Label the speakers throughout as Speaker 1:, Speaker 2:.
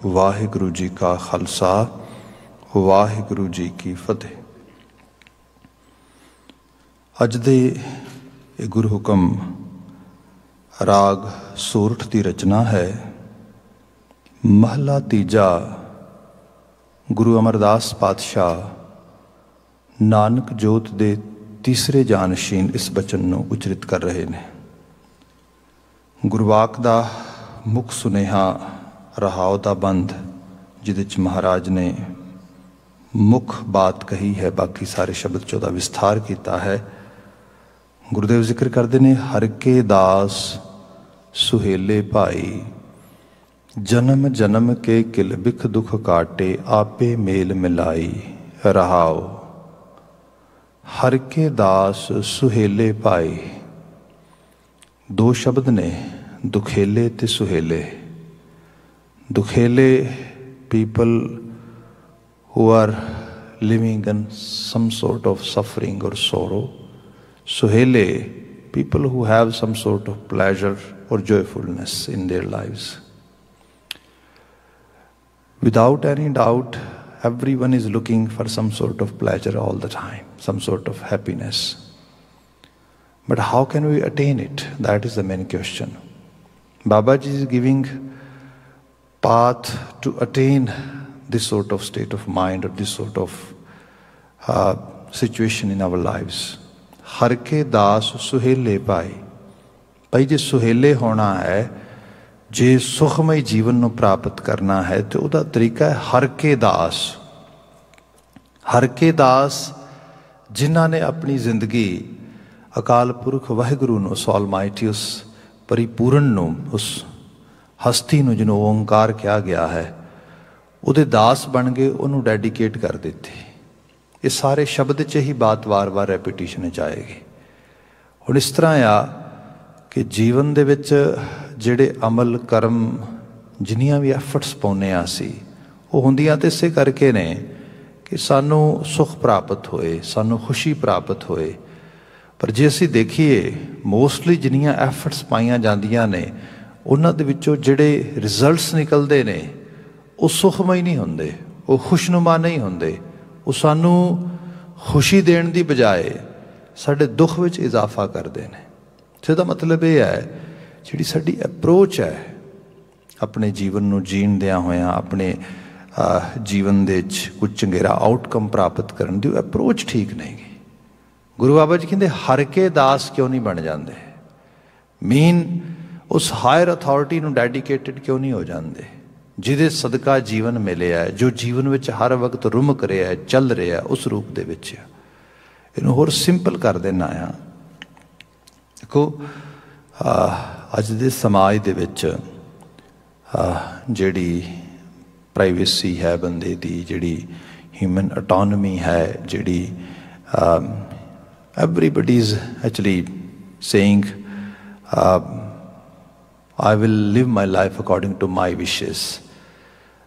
Speaker 1: वाहिगुरु जी का खालसा वाहिगुरु जी की फतेह। अज दे गुरु हुकम राग सोरठ की रचना है। महला तीजा। गुरु अमरदास पातशाह नानक जोत दे तीसरे जानशीन इस बचन नूं उचरित कर रहे हैं। गुरवाक दा मुख सुनेहा रहाओ दा बंद, जिहदे च महाराज ने मुख बात कही है, बाकी सारे शब्द च उहदा विस्तार किया है। गुरुदेव जिक्र करते हैं, हर के दास सुहेले भाई, जन्म जन्म के किल बिख दुख काटे, आपे मेल मिलाई रहाओ। हर के दास सुहेले भाई, दो शब्द ने, दुखेले ते सुहेले। दुखेले people who are living in some sort of suffering or sorrow. Suhele, people who have some sort of pleasure or joyfulness in their lives. Without any doubt, everyone is looking for some sort of pleasure all the time, some sort of happiness. But how can we attain it? That is the main question. Babaji is giving path to attain this sort of state of mind or this sort of situation in our lives. हर के दास सुहेले पाई। भाई जे सुहेले होना है, जे सुखमय जीवन नूं प्राप्त करना है, तो उहदा तरीका है हर के दास। हर के दास जिन्हां ने अपनी जिंदगी अकाल पुरख वाहिगुरु नूं, उस ऑलमाइटी, उस परिपूर्ण नूं, उस हस्ती नूं जिन्हों ओंकार कहा गया है, ਉਹਦੇ दास बन गए, ਉਹਨੂੰ ਡੈਡੀਕੇਟ कर ਦਿੱਤੇ। ਇਹ ਸਾਰੇ शब्द च ही बात वार-वार ਰੈਪੀਟੀਸ਼ਨ ਵਿੱਚ ਆਏਗੀ। ਹੁਣ ਇਸ ਤਰ੍ਹਾਂ ਆ ਕਿ ਜੀਵਨ ਦੇ ਵਿੱਚ ਜਿਹੜੇ ਅਮਲ ਕਰਮ, ਜਿੰਨੀਆਂ ਵੀ ਐਫਰਟਸ ਪਾਉਂਦੇ ਹਾਂ ਅਸੀਂ, ਉਹ ਹੁੰਦੀਆਂ ਤਾਂ ਇਸੇ ਕਰਕੇ ਨੇ ਕਿ ਸਾਨੂੰ ਸੁਖ ਪ੍ਰਾਪਤ ਹੋਏ, ਸਾਨੂੰ ਖੁਸ਼ੀ ਪ੍ਰਾਪਤ ਹੋਏ। ਪਰ ਜੇ ਅਸੀਂ ਦੇਖੀਏ, ਮੋਸਟਲੀ ਜਿੰਨੀਆਂ ਐਫਰਟਸ ਪਾਈਆਂ ਜਾਂਦੀਆਂ ਨੇ, ਉਹਨਾਂ ਦੇ ਵਿੱਚੋਂ ਜਿਹੜੇ ਰਿਜ਼ਲਟਸ ਨਿਕਲਦੇ ਨੇ, ਉਹ ਸੁਖਮਈ ਨਹੀਂ ਹੁੰਦੇ, ਉਹ ਖੁਸ਼ਨੁਮਾ ਨਹੀਂ ਹੁੰਦੇ। ਉਹ ਸਾਨੂੰ ਖੁਸ਼ੀ ਦੇਣ ਦੀ ਬਜਾਏ ਸਾਡੇ ਦੁੱਖ ਵਿੱਚ ਇਜ਼ਾਫਾ ਕਰਦੇ ਨੇ। ਜਿਹਦਾ ਮਤਲਬ ਇਹ ਹੈ, ਜਿਹੜੀ ਸਾਡੀ ਅਪਰੋਚ ਹੈ ਆਪਣੇ ਜੀਵਨ ਨੂੰ ਜੀਣਦਿਆਂ ਹੋਇਆਂ, ਆਪਣੇ ਜੀਵਨ ਦੇ ਵਿੱਚ ਕੁਝ ਚੰਗੇਰਾ ਆਊਟਕਮ ਪ੍ਰਾਪਤ ਕਰਨ ਦੀ, ਉਹ ਅਪਰੋਚ ਠੀਕ ਨਹੀਂ ਗੀ। ਗੁਰੂ ਬਾਬਾ ਜੀ ਕਹਿੰਦੇ, ਹਰ ਕੇ ਦਾਸ ਕਿਉਂ ਨਹੀਂ ਬਣ ਜਾਂਦੇ? ਮੀਨ ਉਸ ਹਾਇਰ ਅਥਾਰਟੀ ਨੂੰ ਡੈਡੀਕੇਟਿਡ ਕਿਉਂ ਨਹੀਂ ਹੋ ਜਾਂਦੇ, ਜਿਹਦੇ ਸਦਕਾ ਜੀਵਨ ਮਿਲਿਆ, ਜੋ ਜੀਵਨ ਵਿੱਚ ਹਰ ਵਕਤ ਰੁਮਕ ਰਿਹਾ, ਚੱਲ ਰਿਹਾ, ਉਸ ਰੂਪ ਦੇ ਵਿੱਚ। ਇਹਨੂੰ ਹੋਰ ਸਿੰਪਲ ਕਰ ਦੇਣਾ ਆ। ਦੇਖੋ, ਅੱਜ ਦੇ ਸਮਾਜ ਦੇ ਵਿੱਚ ਜਿਹੜੀ ਪ੍ਰਾਈਵੇਸੀ ਹੈ ਬੰਦੇ ਦੀ, ਜਿਹੜੀ ਹਿਊਮਨ ਆਟੋਨਮੀ ਹੈ, ਜਿਹੜੀ everybody is actually saying I will live my life according to my wishes,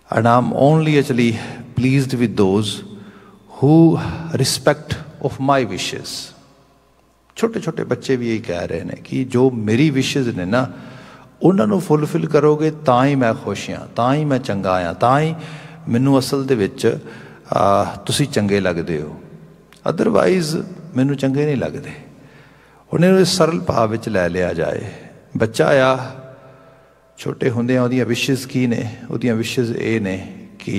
Speaker 1: and I'm only actually pleased with those who respect of my wishes. छोटे छोटे बच्चे भी यही कह रहे हैं कि जो मेरी विशेज़ ने ना, उन्होंने फुलफिल करोगे ਤਾਂ ਹੀ मैं खुश हाँ, ਤਾਂ ਹੀ मैं चंगा हाँ, ਤਾਂ ਹੀ ਮੈਨੂੰ ਅਸਲ ਦੇ ਵਿੱਚ ਤੁਸੀਂ ਚੰਗੇ ਲੱਗਦੇ ਹੋ। ਅਦਰਵਾਈਜ਼ ਮੈਨੂੰ ਚੰਗੇ ਨਹੀਂ ਲੱਗਦੇ। ਉਹਨੇ ਨੂੰ ਸਰਲ ਭਾਵ ਵਿੱਚ ਲੈ ਲਿਆ ਜਾਏ। ਬੱਚਾ ਆ, ਛੋਟੇ ਹੁੰਦਿਆਂ ਉਹਦੀਆਂ ਵਿਸ਼ੇਜ਼ ਕੀ ਨੇ? ਉਹਦੀਆਂ ਵਿਸ਼ੇਜ਼ ਇਹ ਨੇ ਕਿ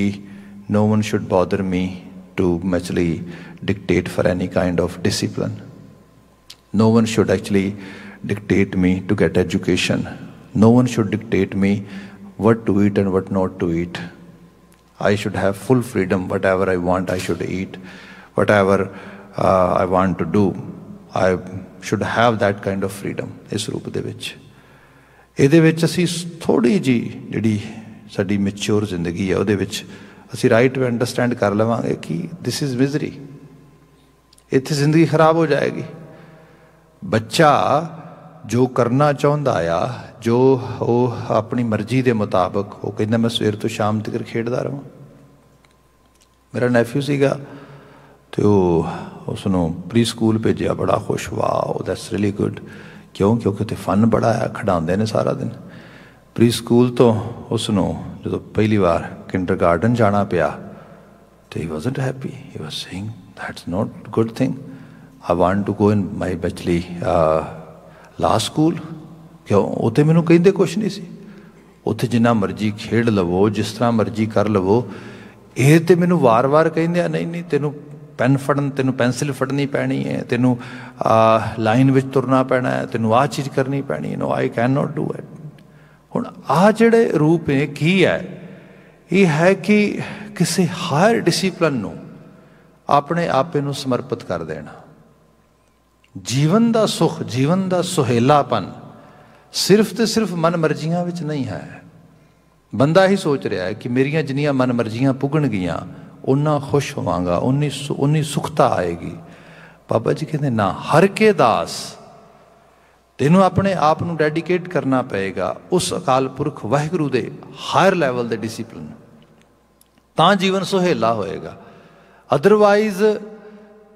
Speaker 1: no one should bother me to actually dictate for any kind of discipline. No one should actually dictate me to get education. No one should dictate me what to eat and what not to eat. I should have full freedom. Whatever I want, I should eat. Whatever I want to do, I should have that kind of freedom. ਇਸ ਰੂਪ ਦੇ ਵਿੱਚ, ਇਹਦੇ ਵਿੱਚ ਅਸੀਂ ਥੋੜ੍ਹੀ ਜਿਹੀ ਜਿਹੜੀ ਸਾਡੀ ਮੈਚਿਓਰ ਜ਼ਿੰਦਗੀ ਹੈ, ਉਹਦੇ ਵਿੱਚ ਅਸੀਂ ਰਾਈਟ ਵੀ ਅੰਡਰਸਟੈਂਡ ਕਰ ਲਵਾਂਗੇ ਕਿ ਦਿਸ ਇਜ਼ ਮਿਜ਼ਰੀ। ਇੱਥੇ ਜ਼ਿੰਦਗੀ ਖਰਾਬ ਹੋ ਜਾਏਗੀ। ਬੱਚਾ ਜੋ ਕਰਨਾ ਚਾਹੁੰਦਾ ਆ, ਜੋ ਉਹ ਆਪਣੀ ਮਰਜ਼ੀ ਦੇ ਮੁਤਾਬਕ, ਉਹ ਕਹਿੰਦਾ ਮੈਂ ਸਵੇਰ ਤੋਂ ਸ਼ਾਮ ਤੱਕ ਖੇਡਦਾ ਰਹਾਂ। ਮੇਰਾ ਨੈਫਿਊ ਸੀਗਾ, ਅਤੇ ਉਸਨੂੰ ਪ੍ਰੀ ਸਕੂਲ ਭੇਜਿਆ, ਬੜਾ ਖੁਸ਼। Wow, that's really good. ਕਿਉਂ? ਕਿਉਂਕਿ ਉੱਥੇ ਫਨ ਬੜਾ ਆ, ਖਿਡਾਉਂਦੇ ਨੇ ਸਾਰਾ ਦਿਨ। ਪ੍ਰੀ ਸਕੂਲ ਤੋਂ ਉਸਨੂੰ ਜਦੋਂ ਪਹਿਲੀ ਵਾਰ ਕਿੰਡਰਗਾਰਟਨ ਜਾਣਾ ਪਿਆ ਤੇ he wasn't happy, he was saying that's not good thing, I want to go in my bachelor law school. ਕਿਉਂ? ਉੱਥੇ ਮੈਨੂੰ ਕਹਿੰਦੇ ਕੁਛ ਨਹੀਂ ਸੀ, ਉੱਥੇ ਜਿੰਨਾ ਮਰਜ਼ੀ ਖੇਡ ਲਵੋ, ਜਿਸ ਤਰ੍ਹਾਂ ਮਰਜ਼ੀ ਕਰ ਲਵੋ। ਇਹ ਤਾਂ ਮੈਨੂੰ ਵਾਰ-ਵਾਰ ਕਹਿੰਦੇ ਆ ਨਹੀਂ ਨਹੀਂ ਤੈਨੂੰ ਪੈਨ ਫੜਨ, ਤੈਨੂੰ ਪੈਨਸਿਲ ਫੜਨੀ ਪੈਣੀ ਹੈ, ਤੈਨੂੰ ਲਾਈਨ ਵਿੱਚ ਤੁਰਨਾ ਪੈਣਾ ਹੈ, ਤੈਨੂੰ ਆਹ ਚੀਜ਼ ਕਰਨੀ ਪੈਣੀ, no I can not do it. ਹੁਣ ਆਹ ਜਿਹੜੇ ਰੂਪ ਨੇ ਕੀ ਹੈ? ਇਹ ਹੈ ਕਿ ਕਿਸੇ ਹਾਇਰ ਡਿਸਿਪਲਨ ਨੂੰ ਆਪਣੇ ਆਪੇ ਨੂੰ ਸਮਰਪਿਤ ਕਰ ਦੇਣਾ। ਜੀਵਨ ਦਾ ਸੁੱਖ, ਜੀਵਨ ਦਾ ਸੁਹੇਲਾਪਨ ਸਿਰਫ ਤੇ ਸਿਰਫ ਮਨ ਮਰਜ਼ੀਆਂ ਵਿੱਚ ਨਹੀਂ ਹੈ। ਬੰਦਾ ਹੀ ਸੋਚ ਰਿਹਾ ਹੈ ਕਿ ਮੇਰੀਆਂ ਜਿੰਨੀਆਂ ਮਨ ਮਰਜ਼ੀਆਂ ਪੁੱਗਣਗੀਆਂ ਓਨਾ ਖੁਸ਼ ਹੋਵਾਂਗਾ, ਉਨੀ ਸੁਖਤਾ ਆਏਗੀ। ਬਾਬਾ ਜੀ ਕਹਿੰਦੇ ਨਾ, ਹਰ ਕੇ ਦਾਸ, ਤੈਨੂੰ ਆਪਣੇ ਆਪ ਨੂੰ ਡੈਡੀਕੇਟ ਕਰਨਾ ਪਏਗਾ ਉਸ ਅਕਾਲ ਪੁਰਖ ਵਾਹਿਗੁਰੂ ਦੇ ਹਾਇਰ ਲੈਵਲ ਦੇ ਡਿਸਿਪਲਿਨ, ਤਾਂ ਜੀਵਨ ਸੁਹੇਲਾ ਹੋਏਗਾ। ਅਦਰਵਾਈਜ਼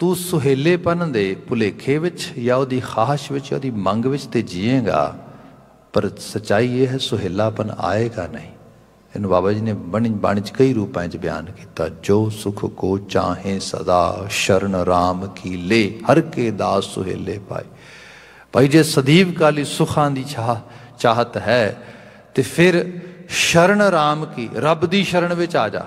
Speaker 1: ਤੂੰ ਸੁਹੇਲੇਪਨ ਦੇ ਭੁਲੇਖੇ ਵਿੱਚ ਜਾਂ ਉਹਦੀ ਖਾਹਿਸ਼ ਵਿੱਚ, ਉਹਦੀ ਮੰਗ ਵਿੱਚ ਤੇ ਜੀਏਗਾ, ਪਰ ਸੱਚਾਈ ਇਹ ਹੈ ਸੁਹੇਲਾਪਨ ਆਏਗਾ ਨਹੀਂ। ਇਹਨੂੰ ਬਾਬਾ ਜੀ ਨੇ ਬਾਣੀ 'ਚ ਕਈ ਰੂਪਾਂ 'ਚ ਬਿਆਨ ਕੀਤਾ। ਜੋ ਸੁਖ ਕੋ ਚਾਹੇ ਸਦਾ, ਸ਼ਰਨ ਰਾਮ ਕੀ ਲੇ, ਹਰ ਕੇ ਦਾਸ ਸੁਹੇਲੇ ਪਾਏ। ਭਾਈ ਜੇ ਸਦੀਵ ਕਾਲੀ ਸੁਖਾਂ ਦੀ ਚਾਹਤ ਹੈ ਤੇ ਫਿਰ ਸ਼ਰਨ ਰਾਮ ਕੀ, ਰੱਬ ਦੀ ਸ਼ਰਨ ਵਿੱਚ ਆ ਜਾ,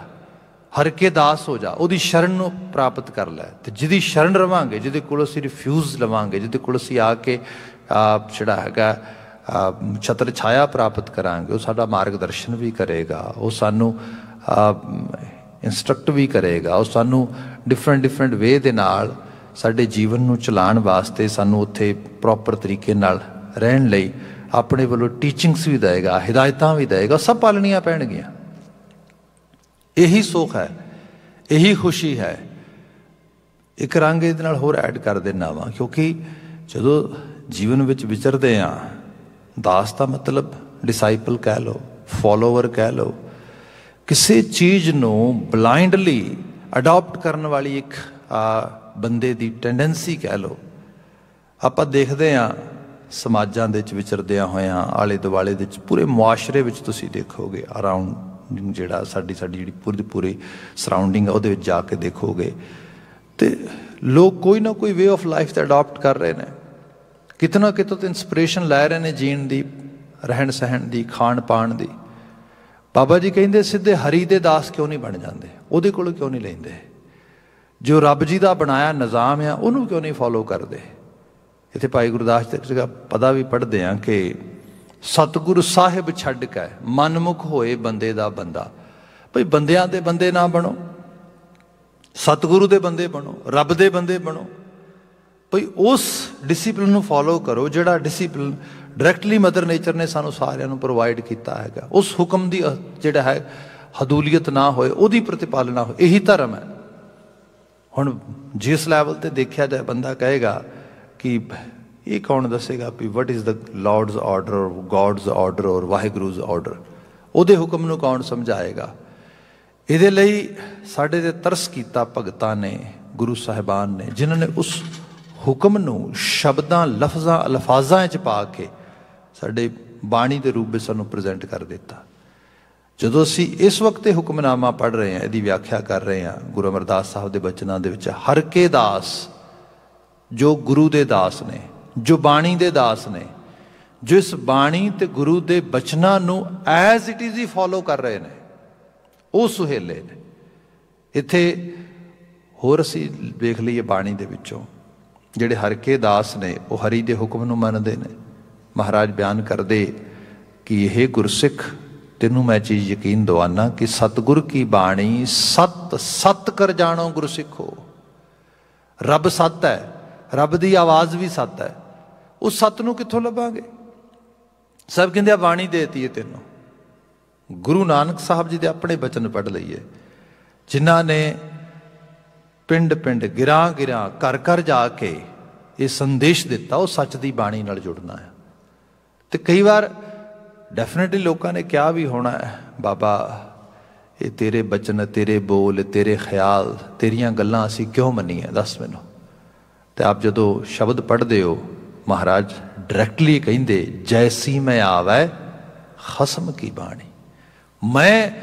Speaker 1: ਹਰ ਕੇ ਦਾਸ ਹੋ ਜਾ, ਉਹਦੀ ਸ਼ਰਨ ਨੂੰ ਪ੍ਰਾਪਤ ਕਰ ਲੈ। ਤੇ ਜਿਹਦੀ ਸ਼ਰਨ ਰਵਾਂਗੇ, ਜਿਹਦੇ ਕੋਲ ਅਸੀਂ ਰਿਫਿਊਜ਼ ਲਵਾਂਗੇ, ਜਿਹਦੇ ਕੋਲ ਅਸੀਂ ਆ ਕੇ ਜਿਹੜਾ ਹੈਗਾ ਛਤਰ ਛਾਇਆ ਪ੍ਰਾਪਤ ਕਰਾਂਗੇ, ਉਹ ਸਾਡਾ ਮਾਰਗਦਰਸ਼ਨ ਵੀ ਕਰੇਗਾ, ਉਹ ਸਾਨੂੰ ਇੰਸਟਰਕਟ ਵੀ ਕਰੇਗਾ, ਉਹ ਸਾਨੂੰ ਡਿਫਰੈਂਟ ਵੇ ਦੇ ਨਾਲ ਸਾਡੇ ਜੀਵਨ ਨੂੰ ਚਲਾਉਣ ਵਾਸਤੇ ਸਾਨੂੰ ਉੱਥੇ ਪ੍ਰੋਪਰ ਤਰੀਕੇ ਨਾਲ ਰਹਿਣ ਲਈ ਆਪਣੇ ਵੱਲੋਂ ਟੀਚਿੰਗਸ ਵੀ ਦੇਵੇਗਾ, ਹਿਦਾਇਤਾਂ ਵੀ ਦੇਵੇਗਾ, ਸਭ ਪਾਲਣੀਆਂ ਪੈਣਗੀਆਂ। ਇਹੀ ਸੁੱਖ ਹੈ, ਇਹੀ ਖੁਸ਼ੀ ਹੈ। ਇੱਕ ਰੰਗ ਇਹਦੇ ਨਾਲ ਹੋਰ ਐਡ ਕਰ ਦੇਣਾ ਵਾ, ਕਿਉਂਕਿ ਜਦੋਂ ਜੀਵਨ ਵਿੱਚ ਵਿਚਰਦੇ ਹਾਂ, ਦਾਸ ਦਾ ਮਤਲਬ ਡਿਸਾਈਪਲ ਕਹਿ ਲਓ, ਫੋਲੋਵਰ ਕਹਿ ਲਓ, ਕਿਸੇ ਚੀਜ਼ ਨੂੰ ਬਲਾਈਂਡਲੀ ਅਡਾਪਟ ਕਰਨ ਵਾਲੀ ਇੱਕ ਬੰਦੇ ਦੀ ਟੈਂਡੈਂਸੀ ਕਹਿ ਲਓ। ਆਪਾਂ ਦੇਖਦੇ ਹਾਂ ਸਮਾਜਾਂ ਦੇ ਵਿੱਚ ਵਿਚਰਦਿਆਂ ਹੋਇਆਂ, ਆਲੇ ਦੁਆਲੇ ਦੇ ਵਿੱਚ, ਪੂਰੇ ਮੁਆਸ਼ਰੇ ਵਿੱਚ ਤੁਸੀਂ ਦੇਖੋਗੇ, ਅਰਾਊਂਡ ਜਿਹੜਾ ਸਾਡੀ ਜਿਹੜੀ ਪੂਰੀ ਸਰਾਊਂਡਿੰਗ ਹੈ ਉਹਦੇ ਵਿੱਚ ਜਾ ਕੇ ਦੇਖੋਗੇ ਤੇ ਲੋਕ ਕੋਈ ਨਾ ਕੋਈ ਵੇ ਆਫ ਲਾਈਫ ਤੇ ਅਡਾਪਟ ਕਰ ਰਹੇ ਨੇ, ਕਿਤੇ ਨਾ ਕਿਤੋਂ ਤੇ ਇੰਸਪੀਰੇਸ਼ਨ ਲੈ ਰਹੇ ਨੇ ਜੀਣ ਦੀ, ਰਹਿਣ ਸਹਿਣ ਦੀ, ਖਾਣ ਪਾਣ ਦੀ। ਬਾਬਾ ਜੀ ਕਹਿੰਦੇ ਸਿੱਧੇ ਹਰੀ ਦੇ ਦਾਸ ਕਿਉਂ ਨਹੀਂ ਬਣ ਜਾਂਦੇ, ਉਹਦੇ ਕੋਲੋਂ ਕਿਉਂ ਨਹੀਂ ਲੈਂਦੇ? ਜੋ ਰੱਬ ਜੀ ਦਾ ਬਣਾਇਆ ਨਿਜ਼ਾਮ ਆ ਉਹਨੂੰ ਕਿਉਂ ਨਹੀਂ ਫੋਲੋ ਕਰਦੇ? ਇੱਥੇ ਭਾਈ ਗੁਰਦਾਸ ਜੀ ਦਾ ਪਦਾ ਵੀ ਪੜ੍ਹਦੇ ਹਾਂ ਕਿ ਸਤਿਗੁਰੂ ਸਾਹਿਬ ਛੱਡ ਕੇ ਮਨਮੁਖ ਹੋਏ ਬੰਦੇ ਦਾ ਬੰਦਾ। ਭਈ ਬੰਦਿਆਂ ਦੇ ਬੰਦੇ ਨਾ ਬਣੋ, ਸਤਿਗੁਰੂ ਦੇ ਬੰਦੇ ਬਣੋ, ਰੱਬ ਦੇ ਬੰਦੇ ਬਣੋ। ਭਈ ਉਸ ਡਿਸਿਪਲਿਨ ਨੂੰ ਫੋਲੋ ਕਰੋ ਜਿਹੜਾ ਡਿਸਿਪਲਿਨ ਡਾਇਰੈਕਟਲੀ ਮਦਰ ਨੇਚਰ ਨੇ ਸਾਨੂੰ ਸਾਰਿਆਂ ਨੂੰ ਪ੍ਰੋਵਾਈਡ ਕੀਤਾ ਹੈਗਾ। ਉਸ ਹੁਕਮ ਦੀ ਜਿਹੜਾ ਹੈ ਹਦੂਲੀਅਤ ਨਾ ਹੋਏ, ਉਹਦੀ ਪ੍ਰਤੀਪਾਲਨਾ ਹੋਏ, ਇਹੀ ਧਰਮ ਹੈ। ਹੁਣ ਜਿਸ ਲੈਵਲ 'ਤੇ ਦੇਖਿਆ ਜਾਏ, ਬੰਦਾ ਕਹੇਗਾ ਕਿ ਇਹ ਕੌਣ ਦੱਸੇਗਾ ਵੀ what is the Lord's order or God's order or Waheguru's order, ਉਹਦੇ ਹੁਕਮ ਨੂੰ ਕੌਣ ਸਮਝਾਏਗਾ? ਇਹਦੇ ਲਈ ਸਾਡੇ 'ਤੇ ਤਰਸ ਕੀਤਾ ਭਗਤਾਂ ਨੇ, ਗੁਰੂ ਸਾਹਿਬਾਨ ਨੇ, ਜਿਨ੍ਹਾਂ ਨੇ ਉਸ ਹੁਕਮ ਨੂੰ ਸ਼ਬਦਾਂ, ਅਲਫਾਜ਼ਾਂ 'ਚ ਪਾ ਕੇ ਸਾਡੇ ਬਾਣੀ ਦੇ ਰੂਪ ਵਿੱਚ ਸਾਨੂੰ ਪ੍ਰੈਜ਼ੈਂਟ ਕਰ ਦਿੱਤਾ। ਜਦੋਂ ਅਸੀਂ ਇਸ ਵਕਤ ਇਹ ਹੁਕਮਨਾਮਾ ਪੜ੍ਹ ਰਹੇ ਹਾਂ, ਇਹਦੀ ਵਿਆਖਿਆ ਕਰ ਰਹੇ ਹਾਂ, ਗੁਰੂ ਅਮਰਦਾਸ ਸਾਹਿਬ ਦੇ ਬਚਨਾਂ ਦੇ ਵਿੱਚ, ਹਰ ਕੇ ਦਾਸ, ਜੋ ਗੁਰੂ ਦੇ ਦਾਸ ਨੇ, ਜੋ ਬਾਣੀ ਦੇ ਦਾਸ ਨੇ, ਜੋ ਇਸ ਬਾਣੀ ਤੇ ਗੁਰੂ ਦੇ ਬਚਨਾਂ ਨੂੰ as it is he follow ਕਰ ਰਹੇ ਨੇ, ਉਹ ਸੁਹੇਲੇ ਨੇ। ਇੱਥੇ ਹੋਰ ਅਸੀਂ ਵੇਖ ਲਈਏ ਬਾਣੀ ਦੇ ਵਿੱਚੋਂ, ਜਿਹੜੇ ਹਰ ਕੇ ਦਾਸ ਨੇ ਉਹ ਹਰੀ ਦੇ ਹੁਕਮ ਨੂੰ ਮੰਨਦੇ ਨੇ। ਮਹਾਰਾਜ ਬਿਆਨ ਕਰਦੇ ਕਿ ਇਹ ਗੁਰਸਿੱਖ, ਤੈਨੂੰ ਮੈਂ ਚੀਜ਼ ਯਕੀਨ ਦਵਾਨਾ ਕਿ ਸਤਿਗੁਰ ਕੀ ਬਾਣੀ ਸਤ ਸਤ ਕਰ ਜਾਣੋ ਗੁਰਸਿੱਖੋ। ਰੱਬ ਸੱਤ ਹੈ, ਰੱਬ ਦੀ ਆਵਾਜ਼ ਵੀ ਸੱਤ ਹੈ। ਉਸ ਸੱਤ ਨੂੰ ਕਿੱਥੋਂ ਲੱਭਾਂਗੇ? ਸਭ ਕਹਿੰਦੇ ਆ ਬਾਣੀ ਦੇਤੀ ਹੈ ਤੈਨੂੰ। ਗੁਰੂ ਨਾਨਕ ਸਾਹਿਬ ਜੀ ਦੇ ਆਪਣੇ ਬਚਨ ਪੜ੍ਹ ਲਈਏ, ਜਿਨ੍ਹਾਂ ਨੇ ਪਿੰਡ ਪਿੰਡ, ਗਿਰਾਂ ਗਿਰਾਂ, ਘਰ ਘਰ ਜਾ ਕੇ ਇਹ ਸੰਦੇਸ਼ ਦਿੱਤਾ, ਉਹ ਸੱਚ ਦੀ ਬਾਣੀ ਨਾਲ ਜੁੜਨਾ ਹੈ। ਤੇ ਕਈ ਵਾਰ ਡੈਫੀਨੇਟਲੀ ਲੋਕਾਂ ਨੇ ਕਿਹਾ ਵੀ ਹੋਣਾ ਹੈ, ਬਾਬਾ ਇਹ ਤੇਰੇ ਬਚਨ, ਤੇਰੇ ਬੋਲ, ਤੇਰੇ ਖਿਆਲ, ਤੇਰੀਆਂ ਗੱਲਾਂ ਅਸੀਂ ਕਿਉਂ ਮੰਨੀਏ, ਦੱਸ ਮੈਨੂੰ। ਤੇ ਆਪ ਜਦੋਂ ਸ਼ਬਦ ਪੜ੍ਹਦੇ ਹੋ, ਮਹਾਰਾਜ ਡਾਇਰੈਕਟਲੀ ਕਹਿੰਦੇ, ਜੈਸੀ ਮੈਂ ਆਵੈ ਖਸਮ ਕੀ ਬਾਣੀ। मैं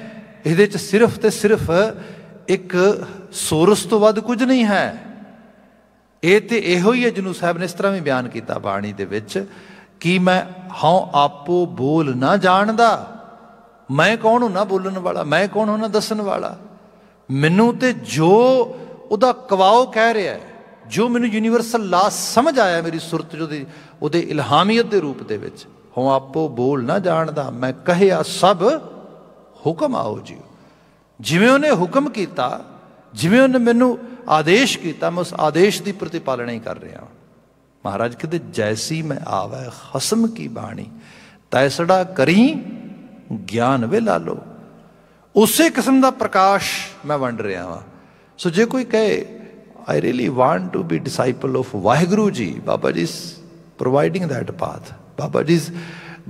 Speaker 1: ਇਹਦੇ 'ਚ ਸਿਰਫ ਤੇ ਸਿਰਫ ਇੱਕ ਸੋਰਸ ਤੋਂ ਵੱਧ ਕੁਝ ਨਹੀਂ ਹੈ। ਇਹ ਤੇ ਇਹੋ ਹੀ ਹੈ ਜਿਹਨੂੰ ਸਾਹਿਬ ਨੇ ਇਸ ਤਰ੍ਹਾਂ ਵੀ ਬਿਆਨ ਕੀਤਾ ਬਾਣੀ ਦੇ ਵਿੱਚ ਕਿ ਮੈਂ ਹਉ ਆਪੋ ਬੋਲ ਨਾ ਜਾਣਦਾ। ਮੈਂ ਕੌਣ ਹੁੰਨਾ ਬੋਲਣ ਵਾਲਾ, ਮੈਂ ਕੌਣ ਹੁੰਨਾ ਦੱਸਣ ਵਾਲਾ। ਮੈਨੂੰ ਤੇ ਜੋ ਉਹਦਾ ਕਵਾਓ ਕਹਿ ਰਿਹਾ ਹੈ, ਜੋ ਮੈਨੂੰ ਯੂਨੀਵਰਸਲ ਲਾ ਸਮਝ ਆਇਆ ਮੇਰੀ ਸੁਰਤ 'ਚ ਉਹਦੇ ਇਲਹਾਮੀਅਤ ਦੇ ਰੂਪ ਦੇ ਵਿੱਚ, ਹਉ ਆਪੋ ਬੋਲ ਨਾ ਜਾਣਦਾ ਮੈਂ ਕਹਿਆ ਸਭ ਹੁਕਮ ਆਓ ਜੀ। ਜਿਵੇਂ ਉਹਨੇ ਹੁਕਮ ਕੀਤਾ, ਜਿਵੇਂ ਉਹਨੇ ਮੈਨੂੰ ਆਦੇਸ਼ ਕੀਤਾ, ਮੈਂ ਉਸ ਆਦੇਸ਼ ਦੀ ਪ੍ਰਤੀਪਾਲਣਾ ਹੀ ਕਰ ਰਿਹਾ। ਮਹਾਰਾਜ ਕਹਿੰਦੇ ਜੈਸੀ ਮੈਂ ਆਵੈ ਖਸਮ ਕੀ ਬਾਣੀ ਤੈਸੜਾ ਕਰੀ ਗਿਆਨ ਵੇ ਲਾ ਲੋ। ਉਸੇ ਕਿਸਮ ਦਾ ਪ੍ਰਕਾਸ਼ ਮੈਂ ਵੰਡ ਰਿਹਾ ਵਾਂ। ਸੋ ਜੇ ਕੋਈ ਕਹੇ I really want to be disciple of Vaheguru Ji, Baba Ji is providing that path, Baba Ji is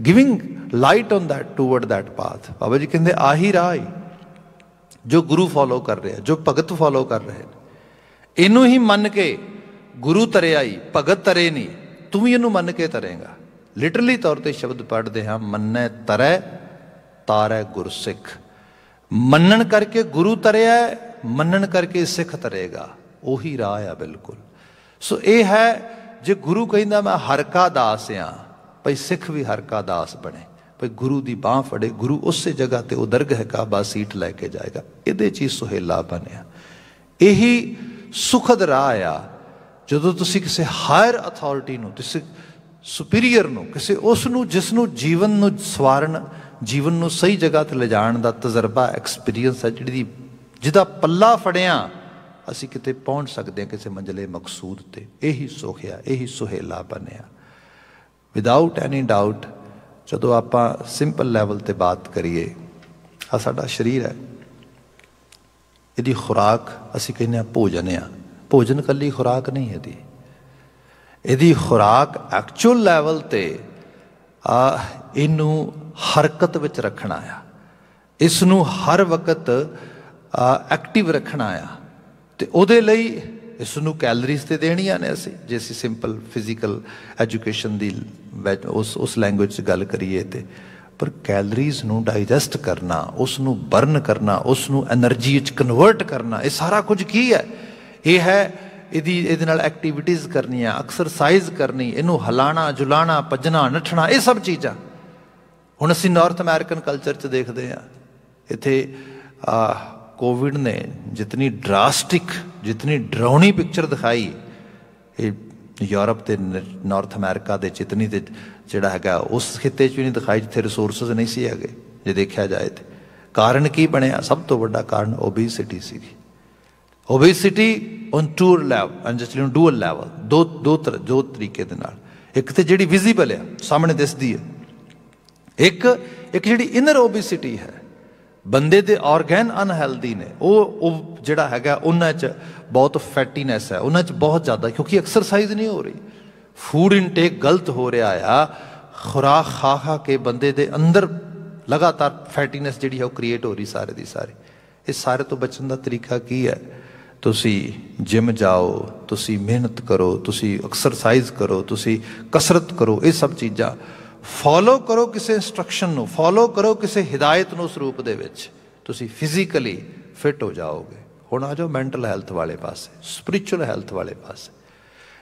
Speaker 1: giving light on that, toward that path। Baba Ji ਕਹਿੰਦੇ ਆਹੀ ਰਾਹ ਹੀ ਜੋ ਗੁਰੂ ਫੋਲੋ ਕਰ ਰਿਹਾ, ਜੋ ਭਗਤ ਫੋਲੋ ਕਰ ਰਹੇ ਨੇ। ਇਹਨੂੰ ਹੀ ਮੰਨ ਕੇ ਗੁਰੂ ਤਰਿਆ ਹੀ, ਭਗਤ ਤਰੇ ਨਹੀਂ। ਤੂੰ ਵੀ ਇਹਨੂੰ ਮੰਨ ਕੇ ਤਰੇਗਾ। ਲਿਟਰਲੀ ਤੌਰ ਤੇ ਸ਼ਬਦ ਪੜ੍ਹਦੇ ਹਾਂ, ਮੰਨੈ ਤਰੈ ਤਾਰੈ ਗੁਰਸਿੱਖ। ਮੰਨਣ ਕਰਕੇ ਗੁਰੂ ਤਰਿਆ, ਮੰਨਣ ਕਰਕੇ ਸਿੱਖ ਤਰੇਗਾ। ਉਹੀ ਰਾਹ ਆ ਬਿਲਕੁਲ। ਸੋ ਇਹ ਹੈ ਜੇ ਗੁਰੂ ਕਹਿੰਦਾ ਮੈਂ ਹਰ ਕਾ ਦਾਸ ਹਾਂ, ਭਈ ਸਿੱਖ ਵੀ ਹਰ ਕਾ ਦਾਸ ਬਣੇ, ਭਈ ਗੁਰੂ ਦੀ ਬਾਂਹ ਫੜੇ। ਗੁਰੂ ਉਸੇ ਜਗ੍ਹਾ ਤੇ ਉਹ ਦਰਗਾਹ ਕਾਬਾ ਸੀਟ ਲੈ ਕੇ ਜਾਏਗਾ। ਇਹਦੇ 'ਚ ਹੀ ਸੁਹੇਲਾ ਬਣਿਆ। ਇਹੀ ਸੁਖਦ ਰਾਹ ਆ ਜਦੋਂ ਤੁਸੀਂ ਕਿਸੇ ਹਾਇਰ ਅਥਾਰਟੀ ਨੂੰ, ਕਿਸੇ ਸੁਪੀਰੀਅਰ ਨੂੰ, ਕਿਸੇ ਉਸ ਨੂੰ ਜਿਸ ਨੂੰ ਜੀਵਨ ਨੂੰ ਸਵਾਰਨ, ਜੀਵਨ ਨੂੰ ਸਹੀ ਜਗ੍ਹਾ 'ਤੇ ਲਿਜਾਣ ਦਾ ਤਜਰਬਾ, ਐਕਸਪੀਰੀਅੰਸ ਹੈ, ਜਿਹਦਾ ਪੱਲਾ ਫੜਿਆ ਅਸੀਂ ਕਿਤੇ ਪਹੁੰਚ ਸਕਦੇ ਹਾਂ ਕਿਸੇ ਮੰਜ਼ਿਲੇ ਮਕਸੂਦ 'ਤੇ। ਇਹੀ ਸੁਖ ਆ, ਇਹੀ ਸੁਹੇਲਾ ਬਣਿਆ। ਵਿਦਾਊਟ ਐਨੀ ਡਾਊਟ ਜਦੋਂ ਆਪਾਂ ਸਿੰਪਲ ਲੈਵਲ 'ਤੇ ਬਾਤ ਕਰੀਏ, ਆ ਸਾਡਾ ਸਰੀਰ ਹੈ, ਇਹਦੀ ਖੁਰਾਕ ਅਸੀਂ ਕਹਿੰਦੇ ਹਾਂ ਭੋਜਨ ਆ। ਭੋਜਨ ਇਕੱਲੀ ਖੁਰਾਕ ਨਹੀਂ ਇਹਦੀ। ਇਹਦੀ ਖੁਰਾਕ ਐਕਚੁਅਲ ਲੈਵਲ 'ਤੇ ਇਹਨੂੰ ਹਰਕਤ ਵਿੱਚ ਰੱਖਣਾ ਆ, ਇਸ ਨੂੰ ਹਰ ਵਕਤ ਐਕਟਿਵ ਰੱਖਣਾ ਆ। ਅਤੇ ਉਹਦੇ ਲਈ ਇਸ ਨੂੰ ਕੈਲਰੀਜ਼ 'ਤੇ ਦੇਣੀਆਂ ਨੇ। ਅਸੀਂ ਜੇ ਅਸੀਂ ਸਿੰਪਲ ਫਿਜ਼ੀਕਲ ਐਜੂਕੇਸ਼ਨ ਦੀ ਉਸ ਲੈਂਗੁਏਜ 'ਚ ਗੱਲ ਕਰੀਏ ਤੇ, ਪਰ ਕੈਲਰੀਜ਼ ਨੂੰ ਡਾਈਜੈਸਟ ਕਰਨਾ, ਉਸ ਨੂੰ ਬਰਨ ਕਰਨਾ, ਉਸ ਨੂੰ ਐਨਰਜੀ 'ਚ ਕਨਵਰਟ ਕਰਨਾ, ਇਹ ਸਾਰਾ ਕੁਝ ਕੀ ਹੈ? ਇਹ ਹੈ ਇਹਦੇ ਨਾਲ ਐਕਟੀਵਿਟੀਜ਼ ਕਰਨੀਆਂ, ਐਕਸਰਸਾਈਜ਼ ਕਰਨੀ, ਇਹਨੂੰ ਹਿਲਾਣਾ ਜੁਲਾਣਾ, ਭੱਜਣਾ ਨੱਠਣਾ, ਇਹ ਸਭ ਚੀਜ਼ਾਂ। ਹੁਣ ਅਸੀਂ ਨਾਰਥ ਅਮੈਰੀਕਨ ਕਲਚਰ 'ਚ ਦੇਖਦੇ ਹਾਂ, ਇੱਥੇ ਕੋਵਿਡ ਨੇ ਜਿਤਨੀ ਡਰਾਸਟਿਕ, ਜਿਤਨੀ ਡਰਾਉਣੀ ਪਿਕਚਰ ਦਿਖਾਈ, ਇਹ ਯੂਰਪ ਅਤੇ ਨਾਰਥ ਅਮੈਰੀਕਾ ਦੇ ਜਿਤਨੀ ਤੇ ਜਿਹੜਾ ਹੈਗਾ ਉਸ ਖਿੱਤੇ 'ਚ ਵੀ ਨਹੀਂ ਦਿਖਾਈ ਜਿੱਥੇ ਰਿਸੋਰਸਿਸ ਨਹੀਂ ਸੀ ਹੈਗੇ। ਜੇ ਦੇਖਿਆ ਜਾਏ ਤਾਂ ਕਾਰਨ ਕੀ ਬਣਿਆ? ਸਭ ਤੋਂ ਵੱਡਾ ਕਾਰਨ ਓਬੇਸਿਟੀ ਸੀਗੀ। Obesity on two level, dual level, ਦੋ ਤਰੀਕੇ ਦੇ ਨਾਲ। ਇੱਕ ਤਾਂ ਜਿਹੜੀ ਵਿਜ਼ੀਬਲ ਆ, ਸਾਹਮਣੇ ਦਿਸਦੀ ਹੈ, ਇੱਕ ਜਿਹੜੀ ਇਨਰ ਓਬੇਸਿਟੀ ਹੈ, ਬੰਦੇ ਦੇ ਔਰਗੈਨ ਅਨਹੈਲਦੀ ਨੇ। ਉਹ ਜਿਹੜਾ ਹੈਗਾ ਉਹਨਾਂ 'ਚ ਬਹੁਤ ਫੈਟੀਨੈਸ ਹੈ, ਉਹਨਾਂ 'ਚ ਬਹੁਤ ਜ਼ਿਆਦਾ, ਕਿਉਂਕਿ ਐਕਸਰਸਾਈਜ਼ ਨਹੀਂ ਹੋ ਰਹੀ, ਫੂਡ ਇਨਟੇਕ ਗਲਤ ਹੋ ਰਿਹਾ ਆ। ਖੁਰਾਕ ਖਾ ਕੇ ਬੰਦੇ ਦੇ ਅੰਦਰ ਲਗਾਤਾਰ ਫੈਟੀਨੈਸ ਜਿਹੜੀ ਹੈ ਉਹ ਕ੍ਰੀਏਟ ਹੋ ਰਹੀ ਸਾਰੇ ਦੀ ਸਾਰੀ। ਇਹ ਸਾਰੇ ਤੋਂ ਬਚਣ ਦਾ ਤਰੀਕਾ ਕੀ ਹੈ? ਤੁਸੀਂ ਜਿਮ ਜਾਓ, ਤੁਸੀਂ ਮਿਹਨਤ ਕਰੋ, ਤੁਸੀਂ ਐਕਸਰਸਾਈਜ਼ ਕਰੋ, ਤੁਸੀਂ ਕਸਰਤ ਕਰੋ, ਇਹ ਸਭ ਚੀਜ਼ਾਂ ਫੋਲੋ ਕਰੋ। ਕਿਸੇ ਇੰਸਟਰਕਸ਼ਨ ਨੂੰ ਫੋਲੋ ਕਰੋ, ਕਿਸੇ ਹਿਦਾਇਤ ਨੂੰ ਉਸ ਰੂਪ ਦੇ ਵਿੱਚ ਤੁਸੀਂ ਫਿਜ਼ੀਕਲੀ ਫਿੱਟ ਹੋ ਜਾਓਗੇ। ਹੁਣ ਆ ਜਾਓ ਮੈਂਟਲ ਹੈਲਥ ਵਾਲੇ ਪਾਸੇ, ਸਪਿਰਿਚੁਅਲ ਹੈਲਥ ਵਾਲੇ ਪਾਸੇ।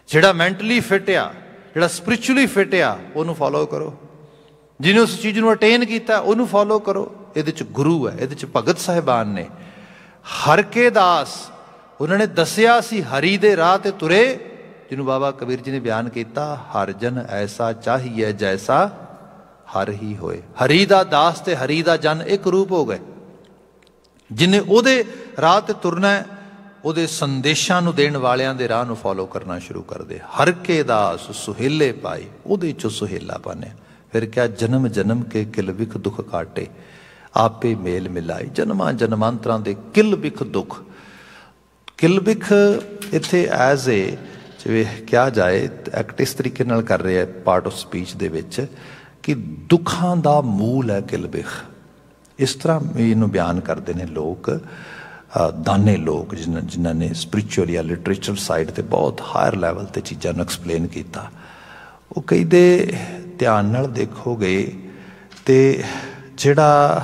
Speaker 1: ਜਿਹੜਾ ਮੈਂਟਲੀ ਫਿੱਟ ਆ, ਜਿਹੜਾ ਸਪਿਰਿਚੁਅਲੀ ਫਿੱਟ ਆ, ਉਹਨੂੰ ਫੋਲੋ ਕਰੋ। ਜਿਹਨੇ ਉਸ ਚੀਜ਼ ਨੂੰ ਅਟੇਨ ਕੀਤਾ ਉਹਨੂੰ ਫੋਲੋ ਕਰੋ। ਇਹਦੇ 'ਚ ਗੁਰੂ ਹੈ, ਇਹਦੇ 'ਚ ਭਗਤ ਸਾਹਿਬਾਨ ਨੇ। ਹਰ ਕੇ ਦਾਸ, ਉਹਨਾਂ ਨੇ ਦੱਸਿਆ ਸੀ ਹਰੀ ਦੇ ਰਾਹ 'ਤੇ ਤੁਰੇ, ਜਿਹਨੂੰ ਬਾਬਾ ਕਬੀਰ ਜੀ ਨੇ ਬਿਆਨ ਕੀਤਾ, ਹਰ ਜਨ ਐਸਾ ਚਾਹੀਏ ਜੈਸਾ ਹਰ ਹੀ ਹੋਏ। ਹਰੀ ਦਾ ਦਾਸ ਤੇ ਹਰੀ ਦਾ ਜਨ ਇੱਕ ਰੂਪ ਹੋ ਗਏ। ਜਿਹਨੇ ਉਹਦੇ ਰਾਹ 'ਤੇ ਤੁਰਨਾ, ਉਹਦੇ ਸੰਦੇਸ਼ਾਂ ਨੂੰ ਦੇਣ ਵਾਲਿਆਂ ਦੇ ਰਾਹ ਨੂੰ ਫੋਲੋ ਕਰਨਾ ਸ਼ੁਰੂ ਕਰਦੇ। ਹਰ ਕੇ ਦਾਸ ਸੁਹੇਲੇ ਪਾਈ, ਉਹਦੇ 'ਚੋਂ ਸੁਹੇਲਾ ਬਣਿਆ। ਫਿਰ ਕਿਹਾ ਜਨਮ ਜਨਮ ਕੇ ਕਿਲ ਵਿਖ ਦੁੱਖ ਕਾਟੇ, ਆਪੇ ਮੇਲ ਮਿਲਾਈ। ਜਨਮਾਂ ਜਨਮਾਂਤਰਾਂ ਦੇ ਕਿਲ ਵਿਖ ਦੁੱਖ। ਕਿਲ ਵਿਖ ਇੱਥੇ ਐਜ਼ ਏ ਜਿਵੇਂ ਕਿਹਾ ਜਾਏ, ਐਕਟ ਇਸ ਤਰੀਕੇ ਨਾਲ ਕਰ ਰਿਹਾ ਪਾਰਟ ਆਫ ਸਪੀਚ ਦੇ ਵਿੱਚ ਕਿ ਦੁੱਖਾਂ ਦਾ ਮੂਲ ਹੈ ਕਿਲ ਵਿਖ। ਇਸ ਤਰ੍ਹਾਂ ਇਹਨੂੰ ਬਿਆਨ ਕਰਦੇ ਨੇ ਲੋਕ, ਦਾਨੇ ਲੋਕ ਜਿਨ੍ਹਾਂ ਨੇ ਸਪਿਰਿਚੁਅਲ ਜਾਂ ਲਿਟਰੇਚਰ ਸਾਈਡ 'ਤੇ ਬਹੁਤ ਹਾਇਰ ਲੈਵਲ 'ਤੇ ਚੀਜ਼ਾਂ ਨੂੰ ਐਕਸਪਲੇਨ ਕੀਤਾ। ਉਹ ਕਹਿੰਦੇ ਧਿਆਨ ਨਾਲ ਦੇਖੋਗੇ ਤੇ ਜਿਹੜਾ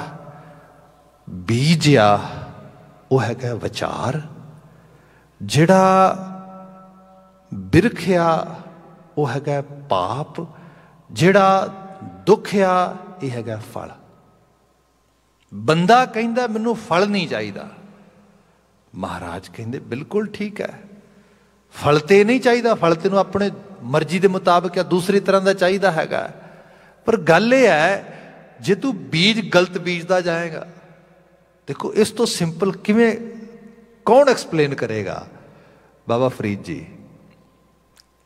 Speaker 1: बीज आ वो है विचार, जिहड़ा बिरख आ वो है पाप, जिहड़ा दुख आ यह है फल। बंदा कहंदा मैनू फल नहीं चाहिए, महाराज कहंदे बिल्कुल ठीक है, फल तो नहीं चाहिए, फल तेनों अपने मर्जी के मुताबिक या दूसरी तरह का चाहिए हैगा। पर गल यह है जे तू बीज गलत बीजदा जाएगा, देखो इस तो सिंपल किवें कौन एक्सप्लेन करेगा। बाबा फरीद जी,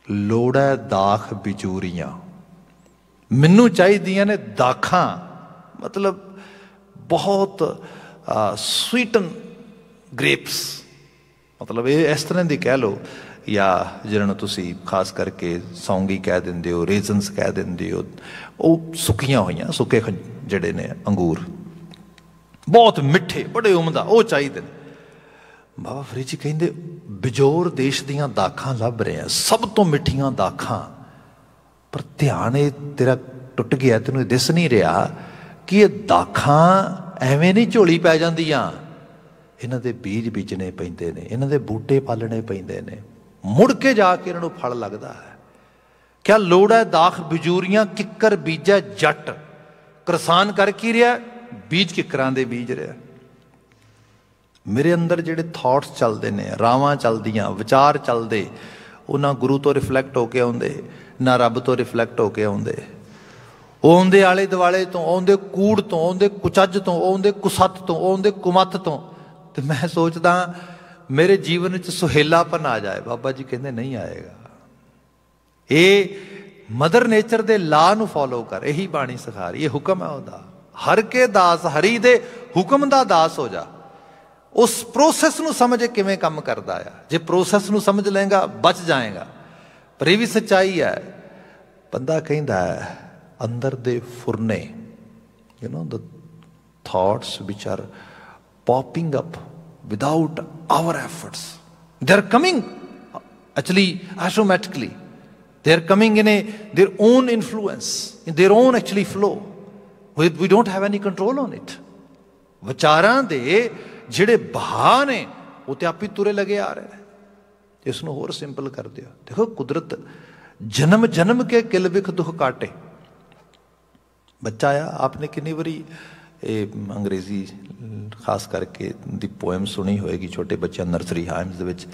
Speaker 1: लोड़ है दाख बिचूरियां, मैनू चाहिए ने दाखा, मतलब बहुत स्वीटन ग्रेप्स, मतलब ये इस तरह की कह लो, या जिन्होंने तुसी खास करके सौंगी कह देंदे हो, रेजनस कह देंदे हो, वो सुक्कियां हुई सुके जड़े ने अंगूर बहुत मिठे बड़े उमदा वो चाहिए। बाबा फरीद जी कहते बिजोर देश दियां दाखां लभ रहे हैं, सब तो मिठियां दाखां, पर ध्यान ये तेरा टुट गया, तेनों दिस नहीं रहा कि ये दाखां एवें नहीं झोली पै जांदियां, इन्हां दे बीज बीजने पैंदे ने, इन्हां दे बूटे पालने पैंदे ने, मुड़ के जाके इन्हां नूं फल लगदा है। क्या लोड़ है दाख बिजूरियां, किक्कर बीजा जट, किसान कर की रहा बीज किक्करां दे बीज रहा। मेरे अंदर जिहड़े थॉट्स चलते ने, रावां चलदियां, विचार चलते, वो ना गुरु तो रिफ्लैक्ट होके आउंदे, ना रब तो रिफ्लैक्ट होके आउंदे, वो आउंदे आले दुआले तो, आउंदे कूड़ तो, आउंदे कुचज तो, आउंदे कुसत तो, आउंदे कुमत तो। तो मैं सोचदा मेरे जीवन च सुहेलापन आ जाए, बाबा जी कहते नहीं आएगा। ये मदर नेचर दे ला नू फॉलो कर, यही बाणी सिखा रही, ये हुक्म है उहदा, हर के दास हरी दे हुक्म दा दास हो जा। उस प्रोसैस नू समझ किवें काम करदा है, जे प्रोसैस नू समझ लेगा बच जाएगा। पर यह भी सच्चाई है, बंदा कहंदा है अंदर दे फुरने, you know the thoughts which are popping up without our efforts, they are coming actually automatically, they are coming in their own influence, in their own actually flow, we don't have any control on it। ਵਿਚਾਰਾਂ ਦੇ ਜਿਹੜੇ ਬਹਾ ਨੇ ਉਹ ਤੇ ਆਪੇ ਤੁਰੇ ਲਗੇ ਆ ਰਹੇ। ਇਸ ਨੂੰ ਹੋਰ ਸਿੰਪਲ ਕਰ ਦਿਓ, ਦੇਖੋ ਕੁਦਰਤ ਜਨਮ ਜਨਮ ਕੇ ਕਿਲ ਵਿਖ ਦੁਖ ਕਾਟੇ। ਬੱਚਾ ਆ, ਆਪਨੇ ਕਿੰਨੀ ਵਾਰੀ ਇਹ ਅੰਗਰੇਜ਼ੀ ਖਾਸ ਕਰਕੇ ਦੀ ਪੋਇਮ ਸੁਣੀ ਹੋਏਗੀ, ਛੋਟੇ ਬੱਚਿਆਂ ਨਰਸਰੀ ਹਾਈਮਸ ਦੇ ਵਿੱਚ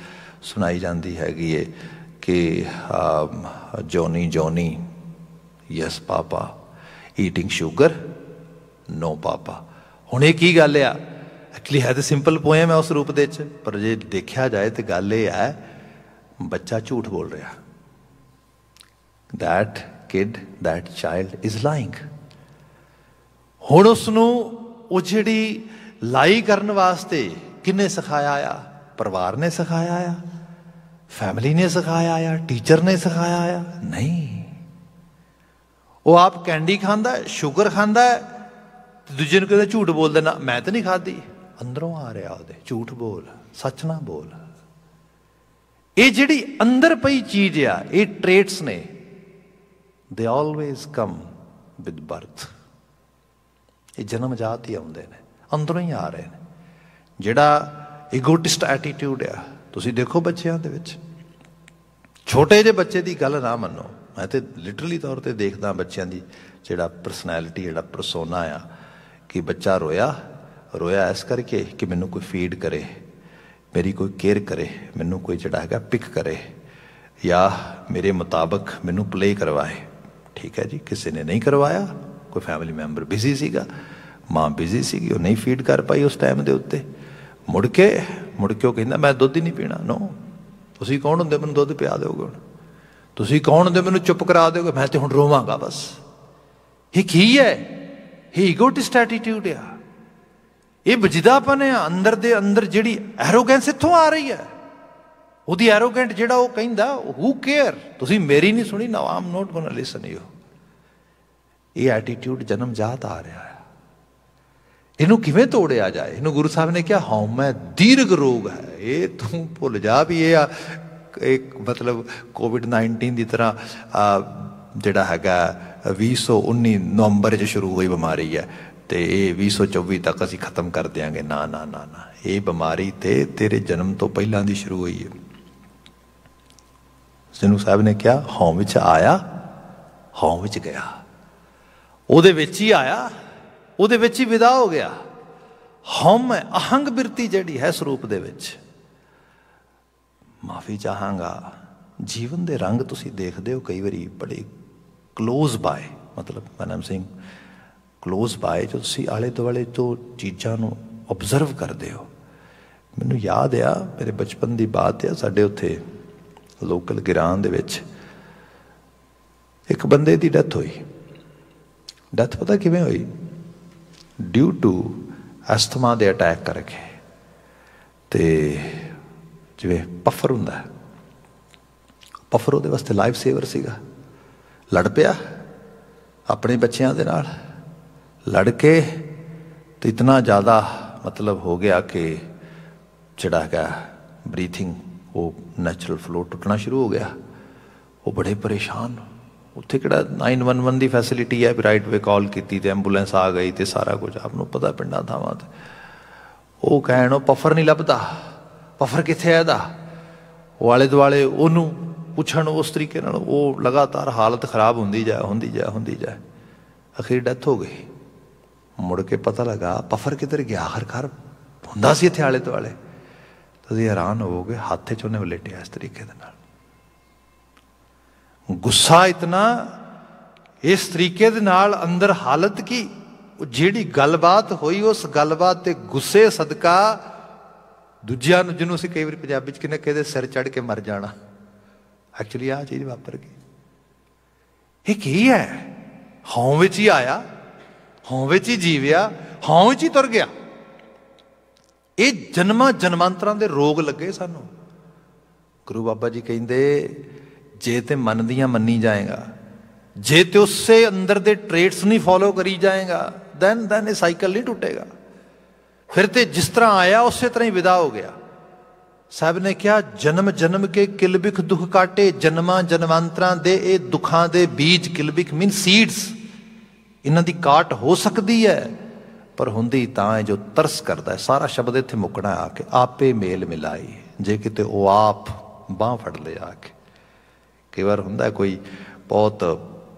Speaker 1: ਸੁਣਾਈ ਜਾਂਦੀ ਹੈਗੀ ਹੈ ਕਿ ਜੋਨੀ ਜੋਨੀ ਯਸ ਪਾਪਾ, ਈਟਿੰਗ ਸ਼ੂਗਰ नो पापा। हुण ये की गल आ, एक्चुअली है तो सिंपल पोएम है उस रूप दे च, पर जे देखा जाए तो गल ये है बच्चा झूठ बोल रहा, that kid that child is lying. हुण उसनूं वो जिहड़ी लाई करन वास्ते किन्ने सिखाया आ? परिवार ने सिखाया आ, फैमिली ने सिखाया आ, टीचर ने सिखाया आ? नहीं। वो आप कैंडी खांदा है, शुगर खांदा है, दूजे ने कहते झूठ बोल देना, मैं तो नहीं खाधी, अंदरों आ रहा ਉਹਦੇ झूठ बोल, सच ना बोल। ये जिहड़ी अंदर पई चीज आ, ये ट्रेट्स ने, they always come with birth, ये जन्म जात ही आउंदे ने, अंदरों ही आ रहे ने। जिहड़ा ईगोटिस्ट एटीट्यूड आ, तुसीं देखो बच्चों दे विच, छोटे जे बच्चे की गल ना मनो, मैं तो लिटरली तौर पर देखदा बच्चों की जिहड़ा परसनैलिटी, जिहड़ा परसोना आ, कि बच्चा रोया रोया इस करके कि मैनू कोई फीड करे, मेरी कोई केयर करे, मैनू कोई जिहड़ा हैगा पिक करे, या मेरे मुताबिक मैनू प्ले करवाए। ठीक है जी, किसी ने नहीं करवाया, कोई फैमिली मैंबर बिजी सीगा, माँ बिजी सीगी, वो नहीं फीड कर पाई उस टाइम के उत्ते, मुड़ के वो कहंदा मैं दुध ही नहीं पीना। नो, तुसीं कौन हुंदे मैनू दुध पिया दोगे? हुण तुसीं कौन हुंदे मैनू चुप करा दोगे? मैं तो हुण रोवांगा बस। ये की है? ये ईगोटिस्ट एटीट्यूड आ, ये वजिदापन है अंदर दे अंदर। जिहड़ी एरोगेंस इत्थों आ रही है, ਉਹਦੀ एरोगेंट जिहड़ा वो कहंदा हू केयर, तुसीं मेरी नहीं सुनी, no I am not gonna listen you. ये एटीट्यूड जन्म जात आ रहा है, इनू किवें तोड़िया जाए? इनू गुरु साहब ने कहा हौमै दीर्घ रोग है, ये तू भुल जा भी ये एक मतलब कोविड-19 की तरह जिहड़ा हैगा 2019 नवंबर च शुरू हुई बीमारी है, तो ये 2024 तक असी खत्म कर देंगे। ना ना ना ना, ये बीमारी तो तेरे जन्म तो पहला दी शुरू हुई है। सिनू साहब ने क्या, हौं विच आया हौं विच गया, ਉਹਦੇ ਵਿੱਚ ਹੀ ਆਇਆ ਉਹਦੇ ਵਿੱਚ ਹੀ ਵਿਦਾ ਹੋ ਗਿਆ। ਹਉਮੈ ਅਹੰਗ ਬਿਰਤੀ ਜਿਹੜੀ ਹੈ ਸਰੂਪ ਦੇ ਵਿੱਚ। ਮਾਫੀ ਚਾਹਾਂਗਾ, ਜੀਵਨ ਦੇ ਰੰਗ ਤੁਸੀਂ ਦੇਖਦੇ ਹੋ ਕਈ ਵਾਰੀ ਬੜੇ ਕਲੋਜ਼ ਬਾਏ, ਮਤਲਬ ਮੈਂ ਸਿੰਘ ਕਲੋਜ਼ ਬਾਏ, ਜੋ ਤੁਸੀਂ ਆਲੇ ਦੁਆਲੇ ਤੋਂ ਚੀਜ਼ਾਂ ਨੂੰ ਓਬਜ਼ਰਵ ਕਰਦੇ ਹੋ। ਮੈਨੂੰ ਯਾਦ ਆ ਮੇਰੇ ਬਚਪਨ ਦੀ ਬਾਤ ਆ, ਸਾਡੇ ਉੱਥੇ ਲੋਕਲ ਗਿਰਾਨ ਦੇ ਵਿੱਚ ਇੱਕ ਬੰਦੇ ਦੀ ਡੈਥ ਹੋਈ। ਡੈਥ ਪਤਾ ਕਿਵੇਂ ਹੋਈ? ਡਿਊ ਟੂ ਐਸਥਮਾ ਦੇ ਅਟੈਕ ਕਰਕੇ। ਅਤੇ ਜਿਵੇਂ ਪੱਫਰ ਹੁੰਦਾ, ਪੱਫਰ ਉਹਦੇ ਵਾਸਤੇ ਲਾਈਫ ਸੇਵਰ ਸੀਗਾ। ਲੜ ਪਿਆ ਆਪਣੇ ਬੱਚਿਆਂ ਦੇ ਨਾਲ, ਲੜ ਕੇ ਤੇ ਇਤਨਾ ਜ਼ਿਆਦਾ ਮਤਲਬ ਹੋ ਗਿਆ ਕਿ ਜਿਹੜਾ ਹੈਗਾ ਬਰੀਥਿੰਗ, ਉਹ ਨੈਚੁਰਲ ਫਲੋ ਟੁੱਟਣਾ ਸ਼ੁਰੂ ਹੋ ਗਿਆ। ਉਹ ਬੜੇ ਪਰੇਸ਼ਾਨ। ਉੱਥੇ ਕਿਹੜਾ 911 ਦੀ ਫੈਸਿਲਿਟੀ ਹੈ ਵੀ ਰਾਈਟ ਵੇ ਕਾਲ ਕੀਤੀ ਅਤੇ ਐਂਬੂਲੈਂਸ ਆ ਗਈ ਅਤੇ ਸਾਰਾ ਕੁਝ ਆਪ ਨੂੰ ਪਤਾ ਪਿੰਡਾਂ ਥਾਵਾਂ 'ਤੇ। ਉਹ ਕਹਿਣ ਉਹ ਪੱਫਰ ਨਹੀਂ ਲੱਭਦਾ, ਪੱਫਰ ਕਿੱਥੇ ਹੈ ਇਹਦਾ। ਉਹ ਆਲੇ ਦੁਆਲੇ ਉਹਨੂੰ ਪੁੱਛਣ ਉਸ ਤਰੀਕੇ ਨਾਲ, ਉਹ ਲਗਾਤਾਰ ਹਾਲਤ ਖਰਾਬ ਹੁੰਦੀ ਜਾਏ। ਅਖੀਰ ਡੈਥ ਹੋ ਗਈ। ਮੁੜ ਕੇ ਪਤਾ ਲੱਗਾ ਪੱਫਰ ਕਿੱਧਰ ਗਿਆ, ਆਖਰਕਾਰ ਹੁੰਦਾ ਸੀ ਇੱਥੇ ਆਲੇ ਦੁਆਲੇ। ਤੁਸੀਂ ਹੈਰਾਨ ਹੋਵੋਗੇ, ਹੱਥ 'ਚ ਉਹਨੇ ਵਲੇਟਿਆ ਇਸ ਤਰੀਕੇ ਦੇ ਨਾਲ। ਗੁੱਸਾ ਇਤਨਾ ਇਸ ਤਰੀਕੇ ਦੇ ਨਾਲ ਅੰਦਰ ਹਾਲਤ ਕਿ ਉਹ ਜਿਹੜੀ ਗੱਲਬਾਤ ਹੋਈ, ਉਸ ਗੱਲਬਾਤ ਤੇ ਗੁੱਸੇ ਸਦਕਾ ਦੂਜਿਆਂ ਨੂੰ, ਜਿਹਨੂੰ ਅਸੀਂ ਕਈ ਵਾਰੀ ਪੰਜਾਬੀ 'ਚ ਕਹਿੰਦੇ ਕਿਹਦੇ ਸਿਰ ਚੜ੍ਹ ਕੇ ਮਰ ਜਾਣਾ, ਐਕਚੁਅਲੀ ਆਹ ਚੀਜ਼ ਵਾਪਰ ਗਈ। ਇਹ ਕੀ ਹੈ? ਹਉਂ ਵਿੱਚ ਹੀ ਆਇਆ, ਹਉਂ ਵਿੱਚ ਹੀ ਜੀਵਿਆ, ਹਉਂ ਵਿੱਚ ਹੀ ਤੁਰ ਗਿਆ। ਇਹ ਜਨਮਾਂ ਜਨਮਾਂਤਰਾਂ ਦੇ ਰੋਗ ਲੱਗੇ ਸਾਨੂੰ। ਗੁਰੂ ਬਾਬਾ ਜੀ ਕਹਿੰਦੇ ਜੇ ਤੇ ਮੰਨਦੀਆਂ ਮੰਨੀ ਜਾਏਗਾ, ਜੇ ਤੇ ਉਸੇ ਅੰਦਰ ਦੇ ਟ੍ਰੇਟਸ ਨਹੀਂ ਫੋਲੋ ਕਰੀ ਜਾਏਗਾ, ਦੈਨ ਇਹ ਸਾਈਕਲ ਨਹੀਂ ਟੁੱਟੇਗਾ। ਫਿਰ ਤੇ ਜਿਸ ਤਰ੍ਹਾਂ ਆਇਆ ਉਸੇ ਤਰ੍ਹਾਂ ਹੀ ਵਿਦਾ ਹੋ ਗਿਆ। ਸਾਹਿਬ ਨੇ ਕਿਹਾ ਜਨਮ ਜਨਮ ਕੇ ਕਿਲਬਿਖ ਦੁੱਖ ਕਾਟੇ, ਜਨਮਾਂ ਜਨਮਾਂਤਰਾਂ ਦੇ ਇਹ ਦੁੱਖਾਂ ਦੇ ਬੀਜ, ਕਿਲਬਿਖ ਮੀਨ ਸੀਡਸ, ਇਹਨਾਂ ਦੀ ਕਾਟ ਹੋ ਸਕਦੀ ਹੈ ਪਰ ਹੁੰਦੀ ਤਾਂ ਹੈ ਜੋ ਤਰਸ ਕਰਦਾ ਹੈ। ਸਾਰਾ ਸ਼ਬਦ ਇੱਥੇ ਮੁੱਕਣਾ ਆ ਕੇ ਆਪੇ ਮੇਲ ਮਿਲਾਈ। ਜੇ ਕਿਤੇ ਉਹ ਆਪ ਬਾਂਹ ਫੜ ਲਏ ਆ ਕੇ। ਕਈ ਵਾਰ ਹੁੰਦਾ ਕੋਈ ਬਹੁਤ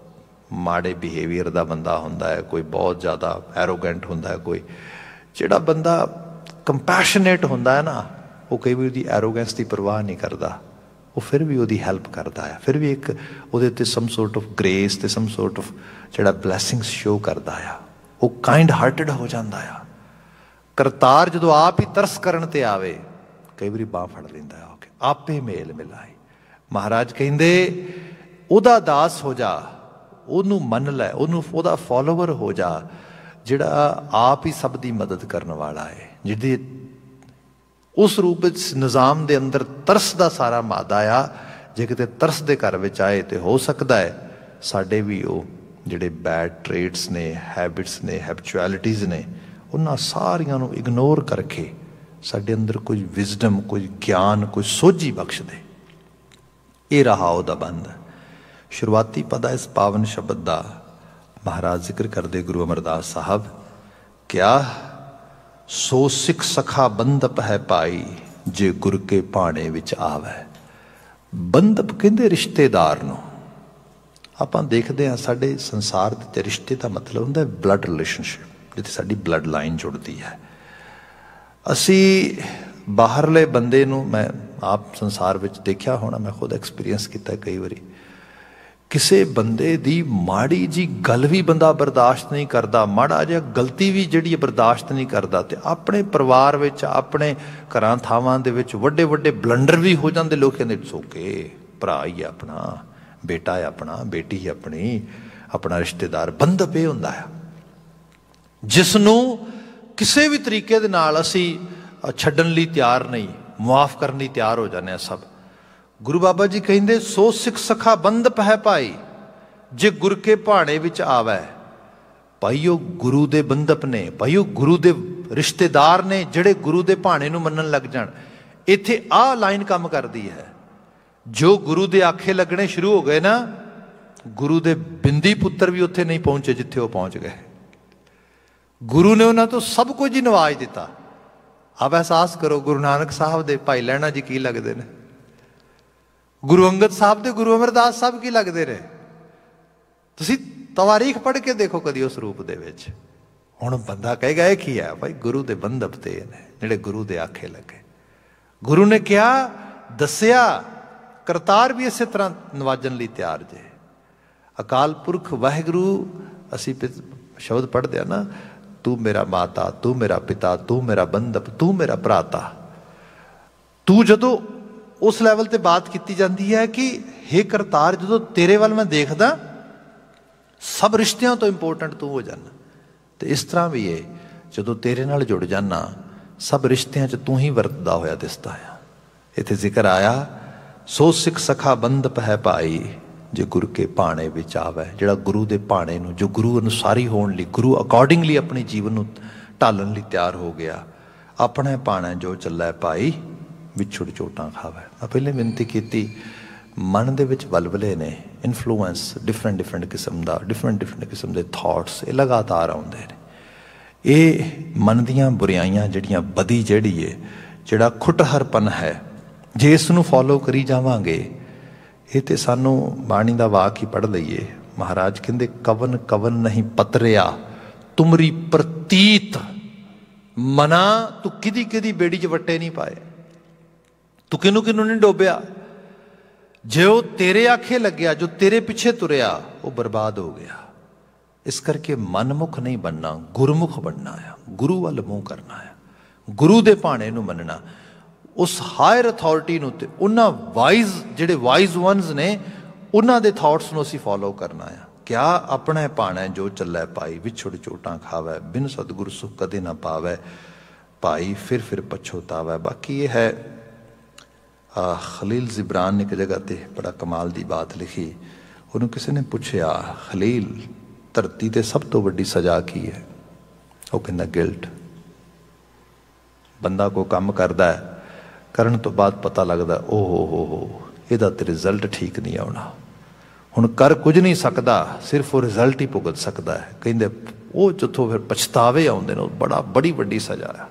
Speaker 1: ਮਾੜੇ ਬਿਹੇਵੀਅਰ ਦਾ ਬੰਦਾ ਹੁੰਦਾ ਹੈ, ਕੋਈ ਬਹੁਤ ਜ਼ਿਆਦਾ ਐਰੋਗੈਂਟ ਹੁੰਦਾ ਹੈ, ਕੋਈ ਜਿਹੜਾ ਬੰਦਾ ਕੰਪੈਸ਼ਨੇਟ ਹੁੰਦਾ ਹੈ ਨਾ, ਉਹ ਕਈ ਵਾਰ ਉਹਦੀ ਐਰੋਗੈਂਸ ਦੀ ਪਰਵਾਹ ਨਹੀਂ ਕਰਦਾ, ਉਹ ਫਿਰ ਵੀ ਉਹਦੀ ਹੈਲਪ ਕਰਦਾ ਆ, ਫਿਰ ਵੀ ਇੱਕ ਉਹਦੇ ਉੱਤੇ ਸਮ ਸੋਰਟ ਆਫ ਗ੍ਰੇਸ ਅਤੇ ਸਮ ਸੋਰਟ ਆਫ ਜਿਹੜਾ ਬਲੈਸਿੰਗਸ ਸ਼ੋ ਕਰਦਾ ਆ। ਉਹ ਕਾਇੰਡ ਹਾਰਟਡ ਹੋ ਜਾਂਦਾ ਆ। ਕਰਤਾਰ ਜਦੋਂ ਆਪ ਹੀ ਤਰਸ ਕਰਨ 'ਤੇ ਆਵੇ, ਕਈ ਵਾਰੀ ਬਾਂਹ ਫੜ ਲੈਂਦਾ ਆ ਕੇ, ਆਪੇ ਮੇਲ ਮਿਲਾਏ। ਮਹਾਰਾਜ ਕਹਿੰਦੇ ਉਹਦਾ ਦਾਸ ਹੋ ਜਾ, ਉਹਨੂੰ ਮੰਨ ਲੈ, ਉਹਦਾ ਫੋਲੋਵਰ ਹੋ ਜਾ, ਜਿਹੜਾ ਆਪ ਹੀ ਸਭ ਦੀ ਮਦਦ ਕਰਨ ਵਾਲਾ ਹੈ, ਜਿਹਦੇ ਉਸ ਰੂਪ ਵਿੱਚ ਨਿਜ਼ਾਮ ਦੇ ਅੰਦਰ ਤਰਸ ਦਾ ਸਾਰਾ ਮਾਦਾ ਆ। ਜੇ ਕਿਤੇ ਤਰਸ ਦੇ ਘਰ ਵਿੱਚ ਆਏ ਤਾਂ ਹੋ ਸਕਦਾ ਹੈ ਸਾਡੇ ਵੀ ਉਹ ਜਿਹੜੇ ਬੈਡ ਟ੍ਰੇਟਸ ਨੇ, ਹੈਬਿਟਸ ਨੇ, ਹੈਬਚੁਅਲਿਟੀਜ਼ ਨੇ, ਉਹਨਾਂ ਸਾਰੀਆਂ ਨੂੰ ਇਗਨੋਰ ਕਰਕੇ ਸਾਡੇ ਅੰਦਰ ਕੁਝ ਵਿਜ਼ਡਮ, ਕੁਝ ਗਿਆਨ, ਕੁਝ ਸੋਝੀ ਬਖਸ਼ ਦੇ। ਇਹ ਰਹਾ ਉਹਦਾ ਬੰਦ। ਸ਼ੁਰੂਆਤੀ ਪਦ ਹੈ ਇਸ ਪਾਵਨ ਸ਼ਬਦ ਦਾ। ਮਹਾਰਾਜ ਜ਼ਿਕਰ ਕਰਦੇ ਗੁਰੂ ਅਮਰਦਾਸ ਸਾਹਿਬ, ਕਿਆ ਸੋ ਸਿੱਖ ਸਖਾ ਬੰਦਪ ਹੈ ਭਾਈ, ਜੇ ਗੁਰ ਕੇ ਭਾਣੇ ਵਿੱਚ ਆਵੈ। ਬੰਦਪ ਕਹਿੰਦੇ ਰਿਸ਼ਤੇਦਾਰ ਨੂੰ। ਆਪਾਂ ਦੇਖਦੇ ਹਾਂ ਸਾਡੇ ਸੰਸਾਰ ਦੇ ਵਿੱਚ ਰਿਸ਼ਤੇ ਦਾ ਮਤਲਬ ਹੁੰਦਾ ਬਲੱਡ ਰਿਲੇਸ਼ਨਸ਼ਿਪ, ਜਿੱਥੇ ਸਾਡੀ ਬਲੱਡ ਲਾਈਨ ਜੁੜਦੀ ਹੈ। ਅਸੀਂ ਬਾਹਰਲੇ ਬੰਦੇ ਨੂੰ, ਮੈਂ ਆਪ ਸੰਸਾਰ ਵਿੱਚ ਦੇਖਿਆ ਹੋਣਾ, ਮੈਂ ਖੁਦ ਐਕਸਪੀਰੀਅੰਸ ਕੀਤਾ ਕਈ ਵਾਰੀ, ਕਿਸੇ ਬੰਦੇ ਦੀ ਮਾੜੀ ਜੀ ਗੱਲ ਵੀ ਬੰਦਾ ਬਰਦਾਸ਼ਤ ਨਹੀਂ ਕਰਦਾ, ਮਾੜਾ ਜਿਹਾ ਗਲਤੀ ਵੀ ਜਿਹੜੀ ਬਰਦਾਸ਼ਤ ਨਹੀਂ ਕਰਦਾ, ਅਤੇ ਆਪਣੇ ਪਰਿਵਾਰ ਵਿੱਚ, ਆਪਣੇ ਘਰਾਂ ਥਾਵਾਂ ਦੇ ਵਿੱਚ ਵੱਡੇ ਵੱਡੇ ਬਲੰਡਰ ਵੀ ਹੋ ਜਾਂਦੇ। ਲੋਕ ਕਹਿੰਦੇ ਇਟਸ ਓਕੇ, ਭਰਾ ਹੀ ਹੈ ਆਪਣਾ, ਬੇਟਾ ਹੈ ਆਪਣਾ, ਬੇਟੀ ਹੈ ਆਪਣੀ, ਆਪਣਾ ਰਿਸ਼ਤੇਦਾਰ। ਬੰਧਪ ਇਹ ਹੁੰਦਾ ਆ ਜਿਸ ਨੂੰ ਕਿਸੇ ਵੀ ਤਰੀਕੇ ਦੇ ਨਾਲ ਅਸੀਂ ਛੱਡਣ ਲਈ ਤਿਆਰ ਨਹੀਂ, ਮੁਆਫ ਕਰਨ ਲਈ ਤਿਆਰ ਹੋ ਜਾਂਦੇ ਹਾਂ ਸਭ। ਗੁਰੂ ਬਾਬਾ ਜੀ ਕਹਿੰਦੇ ਸੋ ਸਿੱਖ ਸਖਾ ਬੰਧਪ ਹੈ ਭਾਈ, ਜੇ ਗੁਰ ਕੇ ਭਾਣੇ ਵਿੱਚ ਆਵੈ। ਭਾਈ ਉਹ ਗੁਰੂ ਦੇ ਬੰਧਪ ਨੇ, ਭਾਈ ਉਹ ਗੁਰੂ ਦੇ ਰਿਸ਼ਤੇਦਾਰ ਨੇ, ਜਿਹੜੇ ਗੁਰੂ ਦੇ ਭਾਣੇ ਨੂੰ ਮੰਨਣ ਲੱਗ ਜਾਣ। ਇੱਥੇ ਆਹ ਲਾਈਨ ਕੰਮ ਕਰਦੀ ਹੈ। ਜੋ ਗੁਰੂ ਦੇ ਆਖੇ ਲੱਗਣੇ ਸ਼ੁਰੂ ਹੋ ਗਏ ਨਾ, ਗੁਰੂ ਦੇ ਬਿੰਦੀ ਪੁੱਤਰ ਵੀ ਉੱਥੇ ਨਹੀਂ ਪਹੁੰਚੇ ਜਿੱਥੇ ਉਹ ਪਹੁੰਚ ਗਏ। ਗੁਰੂ ਨੇ ਉਹਨਾਂ ਤੋਂ ਸਭ ਕੁਝ ਹੀ ਨਵਾਜ ਦਿੱਤਾ। ਆਪ ਅਹਿਸਾਸ ਕਰੋ, ਗੁਰੂ ਨਾਨਕ ਸਾਹਿਬ ਦੇ ਭਾਈ ਲਹਿਣਾ ਜੀ ਕੀ ਲੱਗਦੇ ਨੇ, ਗੁਰੂ ਅੰਗਦ ਸਾਹਿਬ ਦੇ ਗੁਰੂ ਅਮਰਦਾਸ ਸਾਹਿਬ ਕੀ ਲੱਗਦੇ ਨੇ। ਤੁਸੀਂ ਤਵਾਰੀਖ ਪੜ੍ਹ ਕੇ ਦੇਖੋ ਕਦੀ ਉਸ ਰੂਪ ਦੇ ਵਿੱਚ। ਹੁਣ ਬੰਦਾ ਕਹੇਗਾ ਇਹ ਕੀ ਹੈ ਭਾਈ, ਗੁਰੂ ਦੇ ਬੰਧਪ ਤੇ ਨੇ ਜਿਹੜੇ ਗੁਰੂ ਦੇ ਆਖੇ ਲੱਗੇ। ਗੁਰੂ ਨੇ ਕਿਹਾ, ਦੱਸਿਆ, ਕਰਤਾਰ ਵੀ ਇਸੇ ਤਰ੍ਹਾਂ ਨਵਾਜਣ ਲਈ ਤਿਆਰ ਜੇ। ਅਕਾਲ ਪੁਰਖ ਵਾਹਿਗੁਰੂ, ਅਸੀਂ ਸ਼ਬਦ ਪੜ੍ਹਦੇ ਆ ਨਾ, ਤੂੰ ਮੇਰਾ ਮਾਤਾ, ਤੂੰ ਮੇਰਾ ਪਿਤਾ, ਤੂੰ ਮੇਰਾ ਬੰਧਪ, ਤੂੰ ਮੇਰਾ ਭਰਾਤਾ। ਤੂੰ ਜਦੋਂ ਉਸ ਲੈਵਲ ਤੇ ਬਾਤ ਕੀਤੀ ਜਾਂਦੀ ਹੈ ਕਿ ਹੇ ਕਰਤਾਰ, ਜਦੋਂ ਤੇਰੇ ਵੱਲ ਮੈਂ ਦੇਖਦਾ ਸਭ ਰਿਸ਼ਤਿਆਂ ਤੋਂ ਇੰਪੋਰਟੈਂਟ ਤੂੰ ਹੋ ਜਾਣਾ। ਤੇ ਇਸ ਤਰ੍ਹਾਂ ਵੀ ਇਹ ਜਦੋਂ ਤੇਰੇ ਨਾਲ ਜੁੜ ਜਾਣਾ ਸਭ ਰਿਸ਼ਤਿਆਂ 'ਚ ਤੂੰ ਹੀ ਵਰਤਦਾ ਹੋਇਆ ਦਿਸਦਾ ਆ। ਇੱਥੇ ਜ਼ਿਕਰ ਆਇਆ, ਸੋ ਸਿੱਖ ਸਖਾ ਬੰਧਪ ਹੈ ਭਾਈ, ਜੇ ਗੁਰੂ ਕੇ ਭਾਣੇ ਵਿੱਚ ਆਵੇ। ਜਿਹੜਾ ਗੁਰੂ ਦੇ ਭਾਣੇ ਨੂੰ, ਜੋ ਗੁਰੂ ਅਨੁਸਾਰੀ ਹੋਣ ਲਈ, ਗੁਰੂ ਅਕੋਰਡਿੰਗਲੀ ਆਪਣੇ ਜੀਵਨ ਨੂੰ ਢਾਲਣ ਲਈ ਤਿਆਰ ਹੋ ਗਿਆ। ਆਪਣੇ ਭਾਣੇ ਜੋ ਚੱਲੇ ਭਾਈ, ਵਿਛੁੜ ਚੋਟਾਂ ਖਾਵੇ। ਮੈਂ ਪਹਿਲੇ ਬੇਨਤੀ ਕੀਤੀ, ਮਨ ਦੇ ਵਿੱਚ ਵਲਵਲੇ ਨੇ, ਇਨਫਲੂਐਂਸ ਡਿਫਰੈਂਟ ਕਿਸਮ ਦਾ, ਡਿਫਰੈਂਟ ਕਿਸਮ ਦੇ ਥਾਟਸ ਇਹ ਲਗਾਤਾਰ ਆਉਂਦੇ ਨੇ। ਇਹ ਮਨ ਦੀਆਂ ਬੁਰਾਈਆਂ ਜਿਹੜੀਆਂ, ਬਦੀ ਜਿਹੜੀ ਏ, ਜਿਹੜਾ ਖੁਟਹਰਪਨ ਹੈ, ਜੇ ਇਸ ਨੂੰ ਫੋਲੋ ਕਰੀ ਜਾਵਾਂਗੇ, ਇਹ ਤੇ ਸਾਨੂੰ ਬਾਣੀ ਦਾ ਵਾਕ ਹੀ ਪੜ੍ਹ ਲਈਏ। ਮਹਾਰਾਜ ਕਹਿੰਦੇ, ਕਵਨ ਕਵਨ ਨਹੀਂ ਪਤਰਿਆ ਤੁਮਰੀ ਪ੍ਰਤੀਤ ਮਨਾ, ਤੂੰ ਕਿਹਦੀ ਕਿਹਦੀ ਬੇੜੀ 'ਚ ਵੱਟੇ ਨਹੀਂ ਪਾਏ, ਤੂੰ ਕਿਹਨੂੰ ਕਿਹਨੂੰ ਨਹੀਂ ਡੋਬਿਆ। ਜੇ ਉਹ ਤੇਰੇ ਆਖੇ ਲੱਗਿਆ, ਜੋ ਤੇਰੇ ਪਿੱਛੇ ਤੁਰਿਆ, ਉਹ ਬਰਬਾਦ ਹੋ ਗਿਆ। ਇਸ ਕਰਕੇ ਮਨਮੁਖ ਨਹੀਂ ਬਣਨਾ, ਗੁਰਮੁਖ ਬਣਨਾ ਆ। ਗੁਰੂ ਵੱਲ ਮੂੰਹ ਕਰਨਾ ਆ, ਗੁਰੂ ਦੇ ਭਾਣੇ ਨੂੰ ਮੰਨਣਾ, ਉਸ ਹਾਇਰ ਅਥਾਰਟੀ ਨੂੰ, ਤੇ ਉਹਨਾਂ ਵਾਈਜ਼ ਜਿਹੜੇ ਵਾਈਜ਼ ਵਨਸ ਨੇ ਉਹਨਾਂ ਦੇ ਥਾਟਸ ਨੂੰ ਅਸੀਂ ਫੋਲੋ ਕਰਨਾ ਆ। ਕਿਆ ਆਪਣੇ ਭਾਣੇ ਜੋ ਚੱਲੇ ਭਾਈ, ਵਿਛੁੜ ਚੋਟਾਂ ਖਾਵੇ, ਬਿਨ ਸਤਿਗੁਰ ਸੁਖ ਕਦੇ ਨਾ ਪਾਵੇ ਭਾਈ, ਫਿਰ ਪਛੋਤਾਵੇ। ਬਾਕੀ ਇਹ ਹੈ, ਖਲੀਲ ਜ਼ਿਬਰਾਨ ਨੇ ਇੱਕ ਜਗ੍ਹਾ ਤੇ ਬੜਾ ਕਮਾਲ ਦੀ ਬਾਤ ਲਿਖੀ। ਉਹਨੂੰ ਕਿਸੇ ਨੇ ਪੁੱਛਿਆ, ਖਲੀਲ ਧਰਤੀ ਤੇ ਸਭ ਤੋਂ ਵੱਡੀ ਸਜ਼ਾ ਕੀ ਹੈ? ਉਹ ਕਹਿੰਦਾ ਗਿਲਟ। ਬੰਦਾ ਕੋਈ ਕੰਮ ਕਰਦਾ ਹੈ, ਕਰਨ ਤੋਂ ਬਾਅਦ ਪਤਾ ਲੱਗਦਾ ਹੋ ਇਹਦਾ ਤੇ ਰਿਜ਼ਲਟ ਠੀਕ ਨਹੀਂ ਆਉਣਾ। ਹੁਣ ਕਰ ਕੁਝ ਨਹੀਂ ਸਕਦਾ, ਸਿਰਫ ਉਹ ਰਿਜ਼ਲਟ ਹੀ ਭੁਗਤ ਸਕਦਾ ਹੈ। ਕਹਿੰਦੇ ਉਹ ਜਿੱਥੋਂ ਫਿਰ ਪਛਤਾਵੇ ਆਉਂਦੇ ਨੇ, ਉਹ ਬੜੀ ਵੱਡੀ ਸਜ਼ਾ ਹੈ।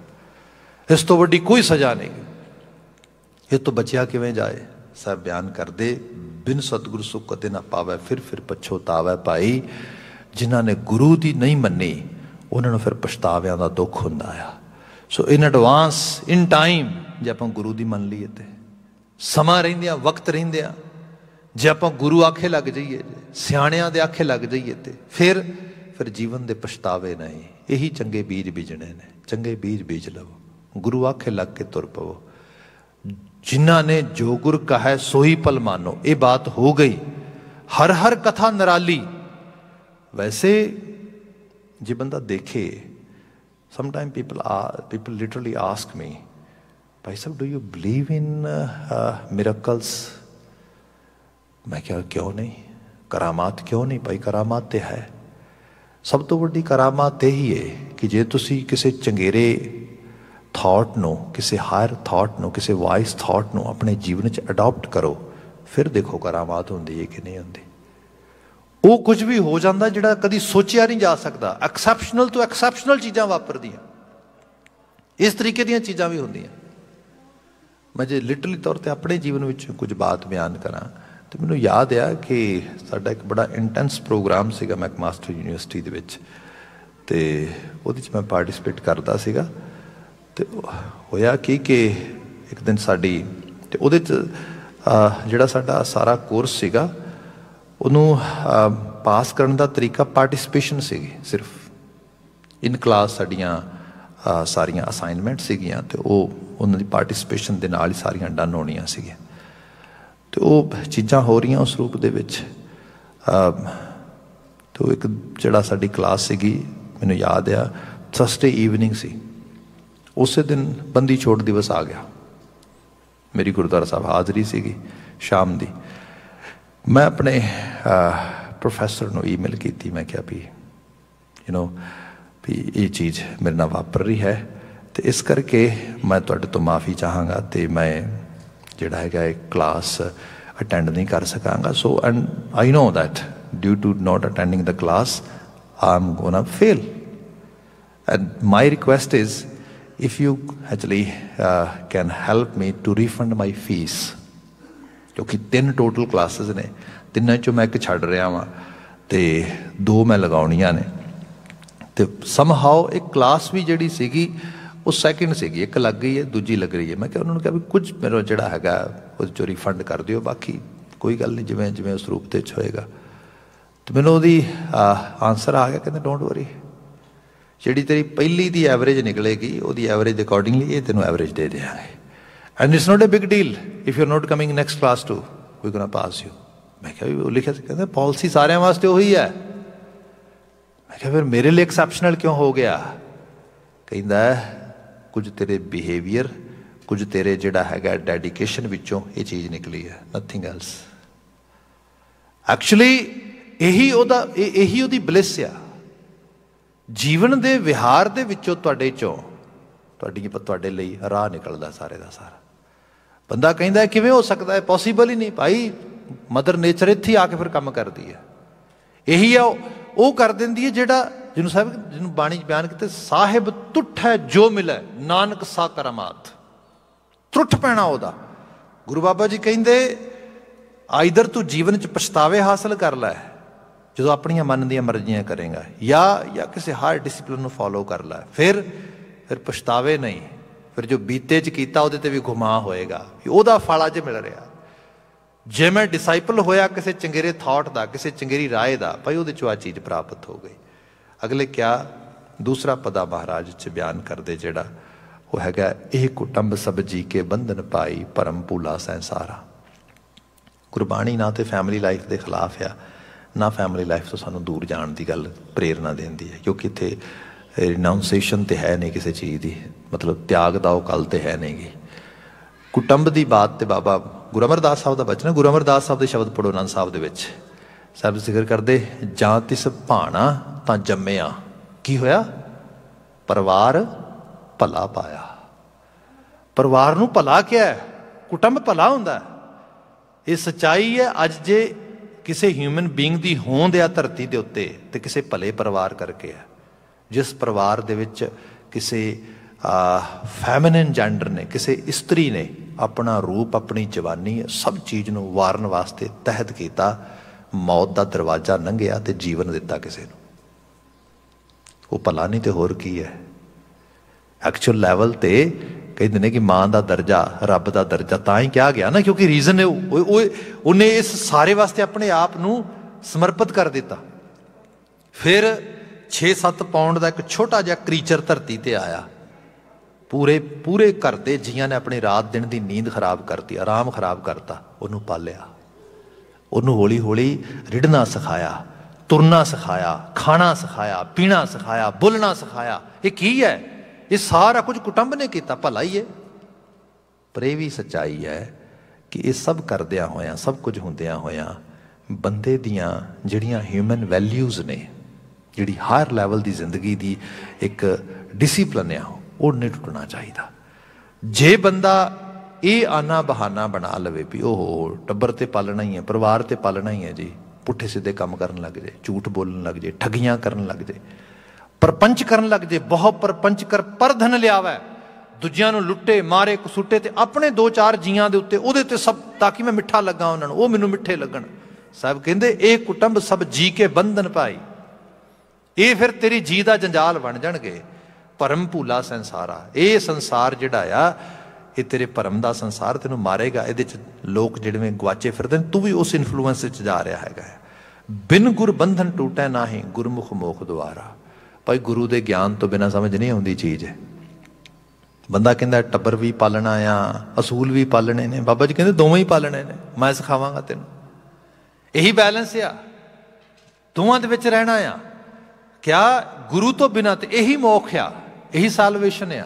Speaker 1: ਇਸ ਤੋਂ ਵੱਡੀ ਕੋਈ ਸਜ਼ਾ ਨਹੀਂ। ਇਹ ਤੋਂ ਬਚਿਆ ਕਿਵੇਂ ਜਾਏ? ਸਾਹਿਬ ਬਿਆਨ ਕਰਦੇ, ਬਿਨ ਸਤਿਗੁਰ ਸੁਖ ਕਦੇ ਨਾ ਪਾਵੇ, ਫਿਰ ਪਛੋਤਾਵੇ ਭਾਈ। ਜਿਨ੍ਹਾਂ ਨੇ ਗੁਰੂ ਦੀ ਨਹੀਂ ਮੰਨੀ, ਉਹਨਾਂ ਨੂੰ ਫਿਰ ਪਛਤਾਵਿਆਂ ਦਾ ਦੁੱਖ ਹੁੰਦਾ ਆ। ਸੋ ਇਨ ਐਡਵਾਂਸ, ਇਨ ਟਾਈਮ, ਜੇ ਆਪਾਂ ਗੁਰੂ ਦੀ ਮੰਨ ਲਈਏ ਤੇ ਸਮਾਂ ਰਹਿੰਦਿਆਂ, ਵਕਤ ਰਹਿੰਦਿਆਂ, ਜੇ ਆਪਾਂ ਗੁਰੂ ਆਖੇ ਲੱਗ ਜਾਈਏ, ਸਿਆਣਿਆਂ ਦੇ ਆਖੇ ਲੱਗ ਜਾਈਏ, ਤੇ ਫਿਰ ਜੀਵਨ ਦੇ ਪਛਤਾਵੇ ਨਹੀਂ। ਇਹੀ ਚੰਗੇ ਬੀਜ ਬੀਜਣੇ ਨੇ। ਚੰਗੇ ਬੀਜ ਬੀਜ ਲਵੋ, ਗੁਰੂ ਆਖੇ ਲੱਗ ਕੇ ਤੁਰ ਪਵੋ। ਜਿਨ੍ਹਾਂ ਨੇ ਜੋ ਗੁਰ ਕਹੈ ਸੋਈ ਪਲ ਮਾਨੋ, ਇਹ ਬਾਤ ਹੋ ਗਈ। ਹਰ ਕਥਾ ਨਿਰਾਲੀ। ਵੈਸੇ ਜੇ ਬੰਦਾ ਦੇਖੇ, sometime people literally ask me, Bhai Sahib, do you believe in miracles? ਮੈਂ ਕਿਹਾ ਕਿਉਂ ਨਹੀਂ, ਕਰਾਮਾਤ ਕਿਉਂ ਨਹੀਂ ਭਾਈ? ਕਰਾਮਾਤ ਤੇ ਹੈ। ਸਭ ਤੋਂ ਵੱਡੀ ਕਰਾਮਾਤ ਇਹੀ ਹੈ ਕਿ ਜੇ ਤੁਸੀਂ ਕਿਸੇ ਚੰਗੇਰੇ ਥਾਟ ਨੂੰ, ਕਿਸੇ ਹਾਇਰ ਥਾਟ ਨੂੰ, ਕਿਸੇ ਵਾਈਸ ਥਾਟ ਨੂੰ ਆਪਣੇ ਜੀਵਨ 'ਚ ਅਡਾਪਟ ਕਰੋ, ਫਿਰ ਦੇਖੋ ਕਰਾਮਾਤ ਹੁੰਦੀ ਹੈ ਕਿ ਨਹੀਂ ਹੁੰਦੀ। ਉਹ ਕੁਝ ਵੀ ਹੋ ਜਾਂਦਾ ਜਿਹੜਾ ਕਦੀ ਸੋਚਿਆ ਨਹੀਂ ਜਾ ਸਕਦਾ। ਐਕਸੈਪਸ਼ਨਲ ਤੋਂ ਐਕਸੈਪਸ਼ਨਲ ਚੀਜ਼ਾਂ ਵਾਪਰਦੀਆਂ। ਇਸ ਤਰੀਕੇ ਦੀਆਂ ਚੀਜ਼ਾਂ ਵੀ ਹੁੰਦੀਆਂ। ਮੈਂ ਜੇ ਲਿਟਰਲੀ ਤੌਰ 'ਤੇ ਆਪਣੇ ਜੀਵਨ ਵਿੱਚ ਕੁਝ ਬਾਤ ਬਿਆਨ ਕਰਾਂ, ਤੇ ਮੈਨੂੰ ਯਾਦ ਆ ਕਿ ਸਾਡਾ ਇੱਕ ਬੜਾ ਇੰਟੈਂਸ ਪ੍ਰੋਗਰਾਮ ਸੀਗਾ ਮੈਕਮਾਸਟਰ ਯੂਨੀਵਰਸਿਟੀ ਦੇ ਵਿੱਚ, ਅਤੇ ਉਹਦੇ 'ਚ ਮੈਂ ਪਾਰਟੀਸਪੇਟ ਕਰਦਾ ਸੀਗਾ। ਅਤੇ ਹੋਇਆ ਕਿ ਇੱਕ ਦਿਨ ਸਾਡੀ, ਅਤੇ ਉਹਦੇ 'ਚ ਜਿਹੜਾ ਸਾਡਾ ਸਾਰਾ ਕੋਰਸ ਸੀਗਾ, ਉਹਨੂੰ ਪਾਸ ਕਰਨ ਦਾ ਤਰੀਕਾ ਪਾਰਟੀਸਪੇਸ਼ਨ ਸੀਗੀ। ਸਿਰਫ ਇਨ ਕਲਾਸ ਸਾਡੀਆਂ ਸਾਰੀਆਂ ਅਸਾਈਨਮੈਂਟ ਸੀਗੀਆਂ, ਅਤੇ ਉਹਨਾਂ ਦੀ ਪਾਰਟੀਸਪੇਸ਼ਨ ਦੇ ਨਾਲ ਹੀ ਸਾਰੀਆਂ ਡਨ ਹੋਣੀਆਂ ਸੀਗੀਆਂ। ਅਤੇ ਉਹ ਚੀਜ਼ਾਂ ਹੋ ਰਹੀਆਂ ਉਸ ਰੂਪ ਦੇ ਵਿੱਚ। ਅਤੇ ਇੱਕ ਜਿਹੜਾ ਸਾਡੀ ਕਲਾਸ ਸੀਗੀ, ਮੈਨੂੰ ਯਾਦ ਆ ਥਰਸਡੇ ਈਵਨਿੰਗ ਸੀ। ਉਸੇ ਦਿਨ ਬੰਦੀ ਛੋੜ ਦਿਵਸ ਆ ਗਿਆ। ਮੇਰੀ ਗੁਰਦੁਆਰਾ ਸਾਹਿਬ ਹਾਜ਼ਰੀ ਸੀਗੀ ਸ਼ਾਮ ਦੀ। ਮੈਂ ਆਪਣੇ ਪ੍ਰੋਫੈਸਰ ਨੂੰ ਈਮੇਲ ਕੀਤੀ। ਮੈਂ ਕਿਹਾ ਵੀ ਵੀ ਇਹ ਚੀਜ਼ ਮੇਰੇ ਨਾਲ ਵਾਪਰ ਰਹੀ ਹੈ, ਅਤੇ ਇਸ ਕਰਕੇ ਮੈਂ ਤੁਹਾਡੇ ਤੋਂ ਮਾਫੀ ਚਾਹਾਂਗਾ, ਅਤੇ ਮੈਂ ਜਿਹੜਾ ਹੈਗਾ ਇਹ ਕਲਾਸ ਅਟੈਂਡ ਨਹੀਂ ਕਰ ਸਕਾਂਗਾ। So and I know that due to not attending the class I am gonna fail. And my request is, if you actually can help me to refund my fees, क्योंकि 3 total classes ने, 3 चों मैं एक छड़ रहा वा तो 2 मैं लगाउणियां ने, तो समहाउ एक क्लास भी जिहड़ी सीगी वो सैकेंड सीगी, एक लग गई है, दूजी लग रही है। मैं उन्होंने कहा भी कुछ मेरा जिहड़ा हैगा उस चों रिफंड कर दिओ, बाकी कोई गल नहीं, जिवें जिवें उस रूप ते होएगा। तो मैनूं उहदी आंसर आ गया, कहते डोंट वरी, जिहड़ी तेरी पहली दी एवरेज निकलेगी उहदी एवरेज अकॉर्डिंगली ये तेनों एवरेज दे देंगे। And it's not a big deal if you are not coming next class too, we gonna pass you. मैं क्या भी लिखा कहते पॉलिसी सारे वास्ते उही है। मैं क्या फिर मेरे लिए एक्सैप्शनल क्यों हो गया? कहता कुछ तेरे बिहेवियर, कुछ तेरे जिहड़ा हैगा डेडिकेशन विचों ये चीज़ निकली है, नथिंग एल्स। एक्चुअली यही उहदी ब्लिस आ। जीवन के विहार दे विचों तुहाडे चों तुहाडे लई राह निकलदा सारे दा सारा। बंदा कहता किवें हो सकता है, पॉसीबल ही नहीं भाई, मदर नेचर इत्थे ही आके फिर काम करती है। यही है वो कर देंदी है जिहड़ा जिन्होंने साहब जिन्होंने बाणी बयान किते, साहिब तुठ है जो मिले नानक सा करामात। त्रुठ पैना ओहदा। गुरु बाबा जी कहंदे आइदर तू जीवन च पछतावे हासिल कर लै जो अपन मन दी मर्जियां करेगा, या किसी हार्ड डिसिपलिन को फॉलो कर लै, फिर पछतावे नहीं, फिर जो बीते च कीता उहदे ते भी घुमा होएगा, ओहदा फल अज मिल रहा। जे मैं डिसाइपल होया किसी चंगेरे थॉट का, किसी चंगेरी राय का, भाई उहदे चों आ चीज़ प्राप्त हो गई। अगले क्या दूसरा पदा महाराज च बयान करते जिहड़ा वो हैगा, यह कुटुंब सब जी के बंधन पाई भरम भूला संसारा। गुरबाणी ना तो फैमिली लाइफ के खिलाफ आ, ना फैमिली लाइफ तो सानू दूर जाने की गल प्रेरणा देती है, क्योंकि इत्थे रिनाउंसेशन तो है नहीं किसी चीज़ की, मतलब त्याग का वो गल तो है नहीं गी। कुटुंब की बात तो बाबा गुरु अमरदास साहब का बचन, गुरु अमरदास साहब के शब्द पढ़ो आनंद साहब के साहब जिक्र करते, जां तिस भाणा तां जम्मिया, की होया परिवार भला पाया। परिवार नूं भला क्या है? कुटुंब भला हुंदा है, ये सच्चाई है। अज जे किसी ह्यूमन बीइंग की होंद आ धरती के उत्ते तो किसी भले परिवार करके है। जिस परिवार दे विच किसी फैमिनिन जेंडर ने, किसी इस्त्री ने अपना रूप, अपनी जवानी, सब चीज़ नूं वारन वास्ते तहत किया, मौत का दरवाजा लंघिया तो जीवन दिता किसी नूं, वो भला नहीं तो होर की है। एक्चुअल लैवल ते कहते हैं कि मां का दर्जा रब का दर्जा तां ही कहा गया ना, क्योंकि रीजन उन्हें इस सारे वास्ते अपने आप नूं समर्पित कर दिता। फिर 6-7 पाउंड का एक छोटा जिहा क्रीचर धरती ते आया, पूरे घर के जियां ने अपनी रात दिन की नींद खराब करती, आराम खराब करता, उन्होंने पालिया, उन्होंने हौली हौली रिढ़ना सिखाया, तुरना सिखाया, खाना सिखाया, पीना सिखाया, बोलना सिखाया। ये की है? ये सारा कुछ कुटुंब ने किया, भला ही है। पर यह भी सच्चाई है कि ये सब करदियां होया, सब कुछ होंदियां होया, बंदे दियां जिहड़ियां ह्यूमन वैल्यूज़ ने, जिहड़ी हायर लैवल की जिंदगी की एक डिसिपलिन आ, वो नहीं टुटना चाहिए। जे बंदा ये आना बहाना बना लवे भी ओहो टब्बर ते पालना ही है, परिवार ते पालना ही है जी, पुट्ठे सीधे काम करन लग जाए, झूठ बोलन लग जाए, ठगियां करन लग जाए, परपंच करन लग जाए, बहुत परपंच कर पर धन लियावै, दूजियां नूं लुट्टे मारे कसुटे ते अपने 2-4 जियां दे उत्ते ओहदे ते सब, ताकि मैं मिठा लगा उन्हां नूं, ओह मैनूं मिठे लगन। साहब कहंदे ये कुटुंब सब जी के बंधन पाई, ये फिर तेरी जी का जंजाल बन जाणगे। भरम भूला संसारा, ये संसार जिहड़ा आ ये तेरे भरम का संसार, तेनों मारेगा। ये लोग जिहड़े गवाचे फिरदे, तू भी उस इन्फ्लुएंस जा रहा है। बिन गुर बंधन टूटै नाही, गुरमुख मोख द्वारा। भाई गुरु के ज्ञान तो बिना समझ नहीं आती चीज़ है। बंदा कहता टब्बर भी पालना आ, असूल भी पालने ने, बाबा जी कहते दोवें ही पालने ने, मैं सिखावांगा तेन। यही बैलेंस आ, दोवां दे विच रहना आ। क्या गुरु तो बिना तो यही मोख आ, यही सैल्वेशन आ।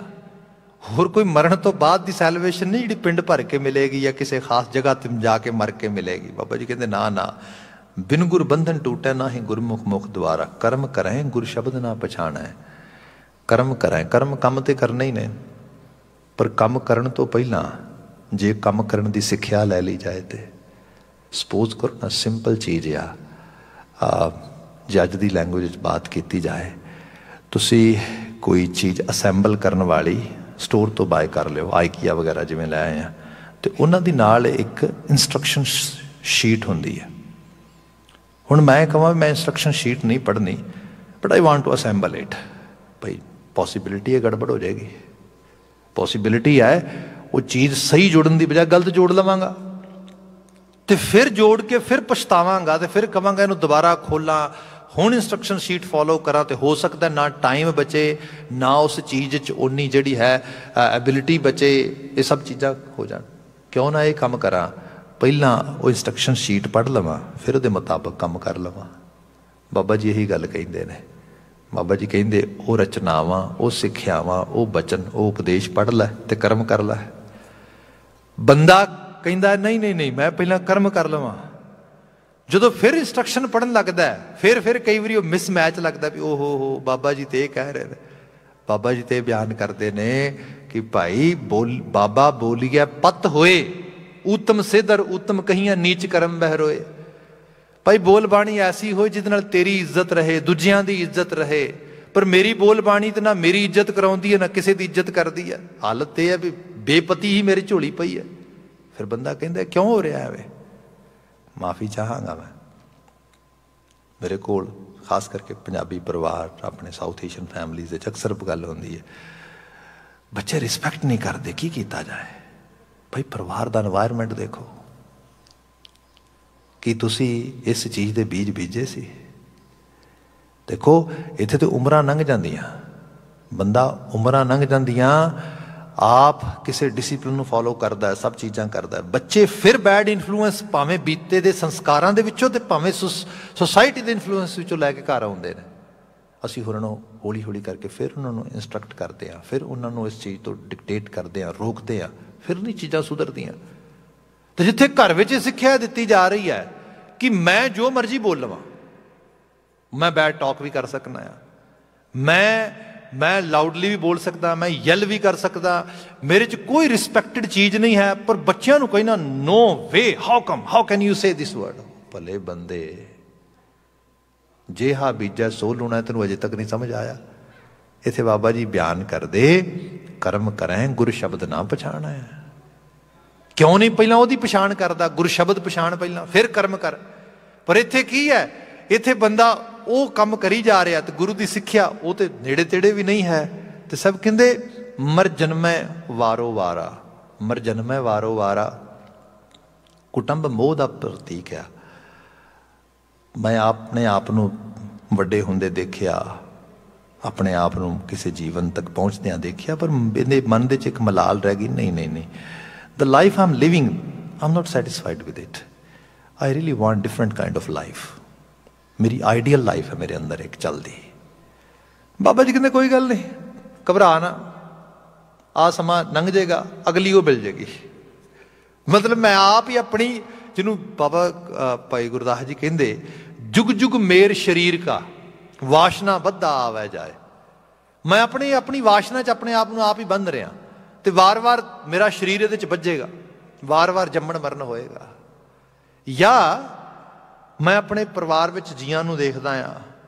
Speaker 1: होर कोई मरण तो बाद की सैल्वेशन नहीं जी पिंड भर के मिलेगी या किसी खास जगह तुम जाके मर के मिलेगी। बाबा जी कहते ना ना, बिन गुर बंधन टूटे ना ही गुरमुख मुख द्वारा, कर्म करें गुर शब्द ना पछाणै। कर्म करें, कर्म कम तो करने ही ने, पर कम करन तो पहला जे कम करन दी सिक्ख्या लै ली जाए तो सपोज करो ना, सिंपल चीज़ आ, जे अज दी लैंगुएज बात की जाए, तुसी ਕੋਈ ਚੀਜ਼ ਅਸੈਂਬਲ ਕਰਨ ਵਾਲੀ ਸਟੋਰ ਤੋਂ ਬਾਏ ਕਰ ਲਿਓ, ਆਈਕੀਆ ਵਗੈਰਾ ਜਿਵੇਂ ਲੈ ਆਏ ਆ, ਅਤੇ ਉਹਨਾਂ ਦੀ ਨਾਲ ਇੱਕ ਇੰਸਟਰਕਸ਼ਨ ਸ਼ੀਟ ਹੁੰਦੀ ਹੈ। ਹੁਣ ਮੈਂ ਕਹਾਂ ਮੈਂ ਇੰਸਟਰਕਸ਼ਨ ਸ਼ੀਟ ਨਹੀਂ ਪੜ੍ਹਨੀ, but I want to assemble it, ਭਾਈ ਪੋਸੀਬਿਲਿਟੀ ਹੈ ਗੜਬੜ ਹੋ ਜਾਏਗੀ, ਪੋਸੀਬਿਲਿਟੀ ਹੈ ਉਹ ਚੀਜ਼ ਸਹੀ ਜੋੜਨ ਦੀ ਬਜਾਏ ਗਲਤ ਜੋੜ ਲਵਾਂਗਾ, ਅਤੇ ਫਿਰ ਜੋੜ ਕੇ ਫਿਰ ਪਛਤਾਵਾਂਗਾ, ਅਤੇ ਫਿਰ ਕਹਾਂਗਾ ਇਹਨੂੰ ਦੁਬਾਰਾ ਖੋਲ੍ਹਾਂ, ਹੁਣ ਇੰਸਟਰਕਸ਼ਨ ਸ਼ੀਟ ਫੋਲੋ ਕਰਾਂ, ਅਤੇ ਹੋ ਸਕਦਾ ਨਾ ਟਾਈਮ ਬਚੇ, ਨਾ ਉਸ ਚੀਜ਼ 'ਚ ਓਨੀ ਜਿਹੜੀ ਹੈ ਐਬਿਲਿਟੀ ਬਚੇ, ਇਹ ਸਭ ਚੀਜ਼ਾਂ ਹੋ ਜਾਣ। ਕਿਉਂ ਨਾ ਇਹ ਕੰਮ ਕਰਾਂ, ਪਹਿਲਾਂ ਉਹ ਇੰਸਟਰਕਸ਼ਨ ਸ਼ੀਟ ਪੜ੍ਹ ਲਵਾਂ, ਫਿਰ ਉਹਦੇ ਮੁਤਾਬਕ ਕੰਮ ਕਰ ਲਵਾਂ। ਬਾਬਾ ਜੀ ਇਹੀ ਗੱਲ ਕਹਿੰਦੇ ਨੇ। ਬਾਬਾ ਜੀ ਕਹਿੰਦੇ ਉਹ ਰਚਨਾਵਾਂ, ਉਹ ਸਿੱਖਿਆਵਾਂ, ਉਹ ਬਚਨ, ਉਹ ਉਪਦੇਸ਼ ਪੜ੍ਹ ਲੈ ਅਤੇ ਕਰਮ ਕਰ ਲੈ। ਬੰਦਾ ਕਹਿੰਦਾ ਨਹੀਂ ਨਹੀਂ ਨਹੀਂ, ਮੈਂ ਪਹਿਲਾਂ ਕਰਮ ਕਰ ਲਵਾਂ। ਜਦੋਂ ਫਿਰ ਇੰਸਟਰਕਸ਼ਨ ਪੜ੍ਹਨ ਲੱਗਦਾ, ਫਿਰ ਕਈ ਵਾਰੀ ਉਹ ਮਿਸਮੈਚ ਲੱਗਦਾ ਵੀ ਓਹੋ ਬਾਬਾ ਜੀ ਤੇ ਇਹ ਕਹਿ ਰਹੇ ਨੇ। ਬਾਬਾ ਜੀ ਤੇ ਬਿਆਨ ਕਰਦੇ ਨੇ ਕਿ ਭਾਈ ਬਾਬਾ ਬੋਲੀਐ ਪਤ ਹੋਏ, ਊਤਮ ਸਿੱਧਰ ਊਤਮ ਕਹੀਆਂ ਨੀਚ ਕਰਮ ਬਹਿ ਰੋਏ। ਭਾਈ ਬੋਲ ਬਾਣੀ ਐਸੀ ਹੋਏ ਜਿਹਦੇ ਨਾਲ ਤੇਰੀ ਇੱਜ਼ਤ ਰਹੇ, ਦੂਜਿਆਂ ਦੀ ਇੱਜ਼ਤ ਰਹੇ। ਪਰ ਮੇਰੀ ਬੋਲ ਬਾਣੀ ਤਾਂ ਨਾ ਮੇਰੀ ਇੱਜ਼ਤ ਕਰਾਉਂਦੀ ਹੈ, ਨਾ ਕਿਸੇ ਦੀ ਇੱਜ਼ਤ ਕਰਦੀ ਹੈ। ਹਾਲਤ ਇਹ ਹੈ ਵੀ ਬੇਪਤੀ ਹੀ ਮੇਰੀ ਝੋਲੀ ਪਈ ਹੈ। ਫਿਰ ਬੰਦਾ ਕਹਿੰਦਾ ਕਿਉਂ ਹੋ ਰਿਹਾ ਐਵੇਂ? ਮਾਫੀ ਚਾਹਾਂਗਾ ਮੈਂ। ਮੇਰੇ ਕੋਲ ਖਾਸ ਕਰਕੇ ਪੰਜਾਬੀ ਪਰਿਵਾਰ, ਆਪਣੇ ਸਾਊਥ ਏਸ਼ੀਅਨ ਫੈਮਲੀਜ਼ ਵਿੱਚ ਅਕਸਰ ਗੱਲ ਹੁੰਦੀ ਹੈ, ਬੱਚੇ ਰਿਸਪੈਕਟ ਨਹੀਂ ਕਰਦੇ, ਕੀ ਕੀਤਾ ਜਾਏ? ਭਾਈ ਪਰਿਵਾਰ ਦਾ ਇਨਵਾਇਰਮੈਂਟ ਦੇਖੋ। ਕੀ ਤੁਸੀਂ ਇਸ ਚੀਜ਼ ਦੇ ਬੀਜ ਬੀਜੇ ਸੀ? ਦੇਖੋ ਇੱਥੇ ਤਾਂ ਉਮਰਾਂ ਲੰਘ ਜਾਂਦੀਆਂ, ਬੰਦਾ ਉਮਰਾਂ ਲੰਘ ਜਾਂਦੀਆਂ, ਆਪ ਕਿਸੇ ਡਿਸਿਪਲਿਨ ਨੂੰ ਫੋਲੋ ਕਰਦਾ, ਸਭ ਚੀਜ਼ਾਂ ਕਰਦਾ। ਬੱਚੇ ਫਿਰ ਬੈਡ ਇਨਫਲੂਐਂਸ ਭਾਵੇਂ ਬੀਤੇ ਦੇ ਸੰਸਕਾਰਾਂ ਦੇ ਵਿੱਚੋਂ ਅਤੇ ਭਾਵੇਂ ਸੁਸਾਇਟੀ ਦੇ ਇਨਫਲੂਐਂਸ ਵਿੱਚੋਂ ਲੈ ਕੇ ਘਰ ਆਉਂਦੇ ਨੇ। ਅਸੀਂ ਉਹਨਾਂ ਨੂੰ ਹੌਲੀ ਹੌਲੀ ਕਰਕੇ ਫਿਰ ਉਹਨਾਂ ਨੂੰ ਇੰਸਟਰਕਟ ਕਰਦੇ ਹਾਂ, ਫਿਰ ਉਹਨਾਂ ਨੂੰ ਇਸ ਚੀਜ਼ ਤੋਂ ਡਿਕਟੇਟ ਕਰਦੇ ਹਾਂ, ਰੋਕਦੇ ਹਾਂ, ਫਿਰ ਨਹੀਂ ਚੀਜ਼ਾਂ ਸੁਧਰਦੀਆਂ। ਅਤੇ ਜਿੱਥੇ ਘਰ ਵਿੱਚ ਸਿੱਖਿਆ ਦਿੱਤੀ ਜਾ ਰਹੀ ਹੈ ਕਿ ਮੈਂ ਜੋ ਮਰਜ਼ੀ ਬੋਲ ਲਵਾਂ, ਮੈਂ ਬੈਡ ਟਾਕ ਵੀ ਕਰ ਸਕਦਾ ਹਾਂ, ਮੈਂ ਲਾਊਡਲੀ ਵੀ ਬੋਲ ਸਕਦਾ, ਮੈਂ ਯੈਲ ਵੀ ਕਰ ਸਕਦਾ, ਮੇਰੇ 'ਚ ਕੋਈ ਰਿਸਪੈਕਟਡ ਚੀਜ਼ ਨਹੀਂ ਹੈ। ਪਰ ਬੱਚਿਆਂ ਨੂੰ ਕਹਿਣਾ no way, how can you say this word? ਭਲੇ ਬੰਦੇ, ਜੇ ਹਾ ਬੀਜਾ ਸੋ ਲੂਣਾ, ਤੈਨੂੰ ਅਜੇ ਤੱਕ ਨਹੀਂ ਸਮਝ ਆਇਆ? ਇੱਥੇ ਬਾਬਾ ਜੀ ਬਿਆਨ ਕਰਦੇ ਕਰਮ ਕਰੈ ਗੁਰ ਸ਼ਬਦ ਨਾ ਪਛਾਣਾ। ਕਿਉਂ ਨਹੀਂ ਪਹਿਲਾਂ ਉਹਦੀ ਪਛਾਣ ਕਰਦਾ? ਗੁਰ ਸ਼ਬਦ ਪਛਾਣ ਪਹਿਲਾਂ, ਫਿਰ ਕਰਮ ਕਰ। ਪਰ ਇੱਥੇ ਕੀ ਹੈ? ਇੱਥੇ ਬੰਦਾ ਉਹ ਕੰਮ ਕਰੀ ਜਾ ਰਿਹਾ ਤੇ ਗੁਰੂ ਦੀ ਸਿੱਖਿਆ ਉਹ ਤੇ ਨੇੜੇ ਤੇੜੇ ਵੀ ਨਹੀਂ ਹੈ। ਤੇ ਸਭ ਕਹਿੰਦੇ ਮਰ ਜਨਮੈ ਵਾਰੋ ਵਾਰਾ, ਮਰ ਜਨਮੈ ਵਾਰੋ ਵਾਰਾ। ਕੁਟੰਬ ਮੋਹ ਦਾ ਪ੍ਰਤੀਕ ਆ। ਮੈਂ ਆਪਣੇ ਆਪ ਨੂੰ ਵੱਡੇ ਹੁੰਦੇ ਦੇਖਿਆ, ਆਪਣੇ ਆਪ ਨੂੰ ਕਿਸੇ ਜੀਵਨ ਤੱਕ ਪਹੁੰਚਦਿਆਂ ਦੇਖਿਆ, ਪਰ ਇਹਦੇ ਮਨ ਦੇ 'ਚ ਇੱਕ ਮਲਾਲ ਰਹਿ ਗਈ, ਨਹੀਂ the life I'm living, I'm not satisfied with it. I really want different kind of life. ਮੇਰੀ ਆਈਡੀਅਲ ਲਾਈਫ ਹੈ ਮੇਰੇ ਅੰਦਰ ਇੱਕ ਚੱਲਦੀ। ਬਾਬਾ ਜੀ ਕਹਿੰਦੇ ਕੋਈ ਗੱਲ ਨਹੀਂ, ਘਬਰਾ ਨਾ, ਆਹ ਸਮਾਂ ਲੰਘ ਜਾਏਗਾ, ਅਗਲੀ ਉਹ ਮਿਲ ਜਾਏਗੀ। ਮਤਲਬ ਮੈਂ ਆਪ ਹੀ ਆਪਣੀ, ਜਿਹਨੂੰ ਬਾਬਾ ਭਾਈ ਗੁਰਦਾਸ ਜੀ ਕਹਿੰਦੇ ਜੁਗ ਜੁਗ ਮੇਰ ਸਰੀਰ ਕਾ ਵਾਸ਼ਨਾ ਬੱਧਾ ਆਵੈ ਜਾਏ। ਮੈਂ ਆਪਣੀ ਵਾਸ਼ਨਾ 'ਚ ਆਪਣੇ ਆਪ ਨੂੰ ਆਪ ਹੀ ਬੰਧ ਰਿਹਾ, ਅਤੇ ਵਾਰ-ਵਾਰ ਮੇਰਾ ਸਰੀਰ ਇਹਦੇ 'ਚ ਵੱਜੇਗਾ, ਵਾਰ-ਵਾਰ ਜੰਮਣ ਮਰਨ ਹੋਏਗਾ। ਜਾਂ ਮੈਂ ਆਪਣੇ ਪਰਿਵਾਰ ਵਿੱਚ ਜੀਆਂ ਨੂੰ ਦੇਖਦਾ ਹਾਂ,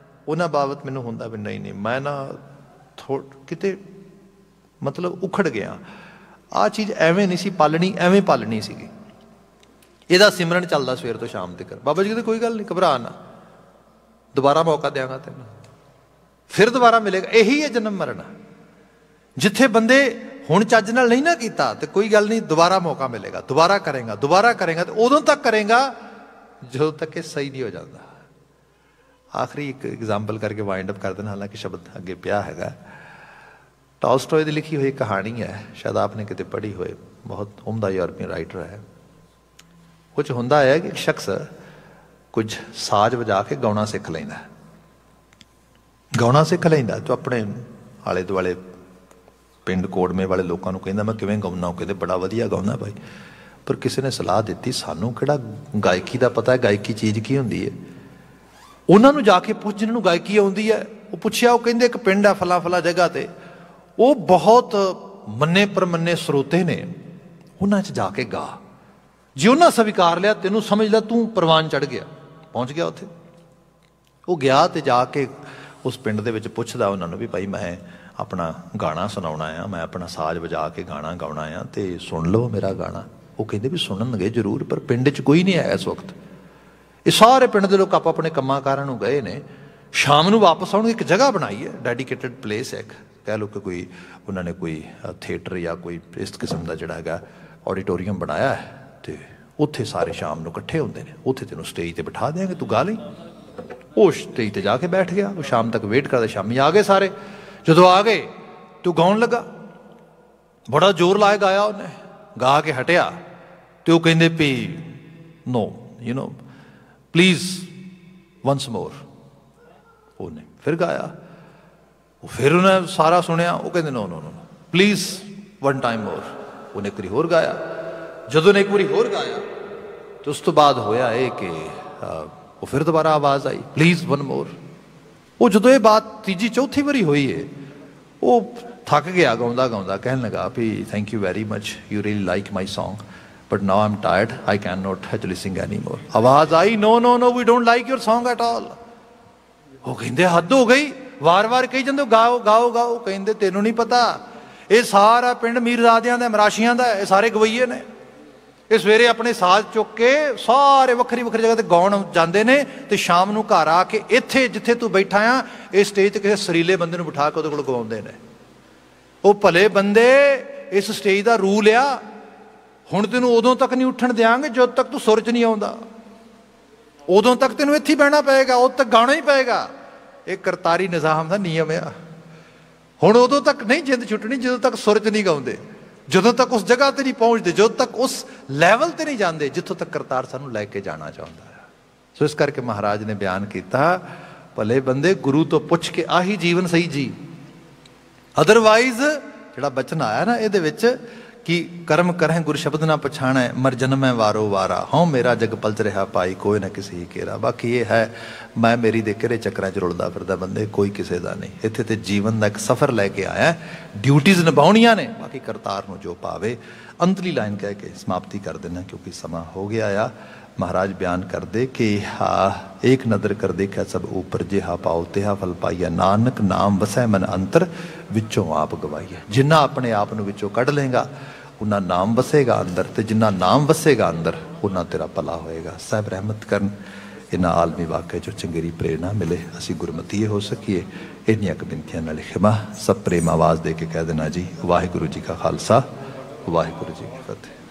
Speaker 1: ਉਹਨਾਂ ਬਾਬਤ ਮੈਨੂੰ ਹੁੰਦਾ ਵੀ ਨਹੀਂ ਮੈਂ ਨਾ ਕਿਤੇ ਮਤਲਬ ਉਖੜ ਗਿਆ, ਆਹ ਚੀਜ਼ ਐਵੇਂ ਨਹੀਂ ਸੀ ਪਾਲਣੀ, ਐਵੇਂ ਪਾਲਣੀ ਸੀਗੀ। ਇਹਦਾ ਸਿਮਰਨ ਚੱਲਦਾ ਸਵੇਰ ਤੋਂ ਸ਼ਾਮ ਤੱਕ। ਬਾਬਾ ਜੀ ਕਹਿੰਦੇ ਕੋਈ ਗੱਲ ਨਹੀਂ, ਘਬਰਾ ਨਾ, ਦੁਬਾਰਾ ਮੌਕਾ ਦਿਆਂਗਾ ਤੈਨੂੰ, ਫਿਰ ਦੁਬਾਰਾ ਮਿਲੇਗਾ। ਇਹੀ ਹੈ ਜਨਮ ਮਰਨ। ਜਿੱਥੇ ਬੰਦੇ ਹੁਣ ਚੱਜ ਨਾਲ ਨਹੀਂ ਨਾ ਕੀਤਾ, ਤੇ ਕੋਈ ਗੱਲ ਨਹੀਂ, ਦੁਬਾਰਾ ਮੌਕਾ ਮਿਲੇਗਾ, ਦੁਬਾਰਾ ਕਰੇਗਾ ਤੇ ਉਦੋਂ ਤੱਕ ਕਰੇਗਾ ਜਦੋਂ ਤੱਕ ਇਹ ਸਹੀ ਨਹੀਂ ਹੋ ਜਾਂਦਾ। ਆਖਰੀ ਇੱਕ ਐਗਜ਼ਾਮਪਲ ਕਰਕੇ ਵਾਈਂਡ ਅਪ ਕਰ ਦੇਣਾ, ਹਾਲਾਂਕਿ ਸ਼ਬਦ ਅੱਗੇ ਪਿਆ ਹੈਗਾ। ਟਾਲਸਟੋਏ ਦੀ ਲਿਖੀ ਹੋਈ ਕਹਾਣੀ ਹੈ, ਸ਼ਾਇਦ ਆਪਨੇ ਕਿਤੇ ਪੜ੍ਹੀ ਹੋਏ, ਬਹੁਤ ਉਮਦਾ ਯੂਰਪੀਅਨ ਰਾਈਟਰ ਹੈ। ਉਹ 'ਚ ਹੁੰਦਾ ਹੈ ਕਿ ਇੱਕ ਸ਼ਖਸ ਕੁਝ ਸਾਜ਼ ਵਜਾ ਕੇ ਗਾਉਣਾ ਸਿੱਖ ਲੈਂਦਾ ਤਾਂ ਆਪਣੇ ਆਲੇ ਦੁਆਲੇ ਪਿੰਡ ਕੋੜਮੇ ਵਾਲੇ ਲੋਕਾਂ ਨੂੰ ਕਹਿੰਦਾ ਮੈਂ ਕਿਵੇਂ ਗਾਉਂਦਾ। ਉਹ ਕਹਿੰਦੇ ਬੜਾ ਵਧੀਆ ਗਾਉਂਦਾ ਭਾਈ। ਪਰ ਕਿਸੇ ਨੇ ਸਲਾਹ ਦਿੱਤੀ, ਸਾਨੂੰ ਕਿਹੜਾ ਗਾਇਕੀ ਦਾ ਪਤਾ ਹੈ, ਗਾਇਕੀ ਚੀਜ਼ ਕੀ ਹੁੰਦੀ ਹੈ? ਉਹਨਾਂ ਨੂੰ ਜਾ ਕੇ ਪੁੱਛ ਜਿਹਨਾਂ ਨੂੰ ਗਾਇਕੀ ਆਉਂਦੀ ਹੈ। ਉਹ ਪੁੱਛਿਆ, ਉਹ ਕਹਿੰਦੇ ਇੱਕ ਪਿੰਡ ਹੈ ਫਲਾ ਜਗ੍ਹਾ 'ਤੇ, ਉਹ ਬਹੁਤ ਮੰਨੇ ਪਰਮੰਨੇ ਸਰੋਤੇ ਨੇ, ਉਹਨਾਂ 'ਚ ਜਾ ਕੇ ਗਾ। ਜੇ ਉਹਨਾਂ ਸਵੀਕਾਰ ਲਿਆ, ਤੈਨੂੰ ਸਮਝ ਲੈ ਤੂੰ ਪ੍ਰਵਾਨ ਚੜ੍ਹ ਗਿਆ। ਪਹੁੰਚ ਗਿਆ ਉੱਥੇ। ਉਹ ਗਿਆ ਅਤੇ ਜਾ ਕੇ ਉਸ ਪਿੰਡ ਦੇ ਵਿੱਚ ਪੁੱਛਦਾ ਉਹਨਾਂ ਨੂੰ ਵੀ ਭਾਈ ਮੈਂ अपना गाना सुनाउणा आ, मैं अपना साज बजा के गाना गाउणा आ, तो सुन लो मेरा गाना। वो कहते भी सुनणगे जरूर, पर पिंड च कोई नहीं है इस वक्त। ये सारे पिंड के लोग आप अपने कामां कारां नूं गए ने, शाम नूं वापस आउणगे। एक जगह बनाई है, डेडिकेटेड प्लेस है, एक कह लो कि कोई उन्होंने कोई थिएटर या कोई इस किस्म का जिहड़ा हैगा ऑडिटोरीयम बनाया है, तो उत्थे सारे शाम नूं इकट्ठे होंदे ने। उत्थे तेनों स्टेज ते बिठा देंगे, तू गा लई। वो स्टेज ते जाके बैठ गया, वो शाम तक वेट करते, शामी आ गए सारे। जदों आ गए तो गाउण लगा, बड़ा जोर लाए गाया उन्हें, गा के हटिया तो कहते भी no you know please once more. उन्हें फिर गाया, फिर उन्हें सारा सुनिया, वो कहते no no no please one time more. उन्हें एक बारी होर गाया, जदों ने एक बारी होर गाया तो उस तो बाद होया है कि वो फिर दोबारा आवाज़ आई प्लीज़ वन मोर। वो जो ये बात तीजी चौथी बारी हुई है, वो थक गया गाँदा गाँदा, कहने लगा भी thank you very much, you really like my song but now I am tired, I can not actually sing any more. आवाज़ I no no no we don't like your song at all. वो कहते हद हो गई, वार वार कही जाते गाओ गाओ गाओ। कहते तेनों नहीं पता, ये सारा पिंड मीरजादियां दा मराशियां दा, ये सारे गवैये ने। ये सवेरे अपने साज चुक के सारे वक्री वक्री जगह ते गाउण जाते हैं, तो शाम नूं घर आके इत्थे जिथे तू बैठा आ, इस स्टेज ते किसी सरीले बंदे नूं बिठा के उहदे कोल गवाउंदे ने। वो भले बंदे इस स्टेज का रूल आ, हुण तैनूं उदों तक नहीं उठण देंगे जदों तक तू सुर च नहीं आउंदा, उदों तक तैनूं इत्थे बहना पेगा, उदों तक गाना ही पेगा। ये करतारी निज़ाम का नियम आ। हुण उदों तक नहीं जिंद छुटनी जदों तक सुर च नहीं गाउंदे, जदों तक उस जगह ते नहीं पहुँचते, जदों तक उस लैवल ते नहीं जाते जिथों तक करतार सानू लैके जाना चाहता है। सो इस करके महाराज ने बयान किया, भले बंदे गुरु तो पुछ के आही जीवन सही जी। अदरवाइज जिहड़ा बचन आया ना ये कि कर्म करें गुर शब्द ना पछाणै, मर जन्म है वारो वारा, हों मेरा जग पलच रहा पाई, कोई ना किसी ही केरा। बाकी ये है मैं मेरी दे घरे चक्कर च रुलदा फिरदा बंदे, कोई किसी का नहीं। इत्थे ते जीवन का एक सफ़र लैके आया, ड्यूटीज़ निभाउणियां ने, बाकी करतार नूं जो पावे। अंतली लाइन कह के समाप्ति कर देना क्योंकि समा हो गया आ। महाराज बयान कर दे कि एक नदर कर देखा सब ऊपर, जेहा पाओ तेहा फल पाइया, नानक नाम वसै मन अंतर, विचों आप गवाइए। जिन्ना अपने आप नूं विचों कढ़ लेगा उन्ना नाम वसेगा अंदर, तो जिन्ना नाम वसेगा अंदर उन्ना तेरा भला होएगा। साहब रहमत करन इन्हां आलमी वाक़े जो चंगेरी प्रेरणा मिले, असी गुरमतीए हो सकीए। इन्नियां क बिनतियां नाल खिमा सब प्रेम आवाज़ दे के कह देना जी वाहिगुरू जी का खालसा वाहिगुरू जी की फतेह।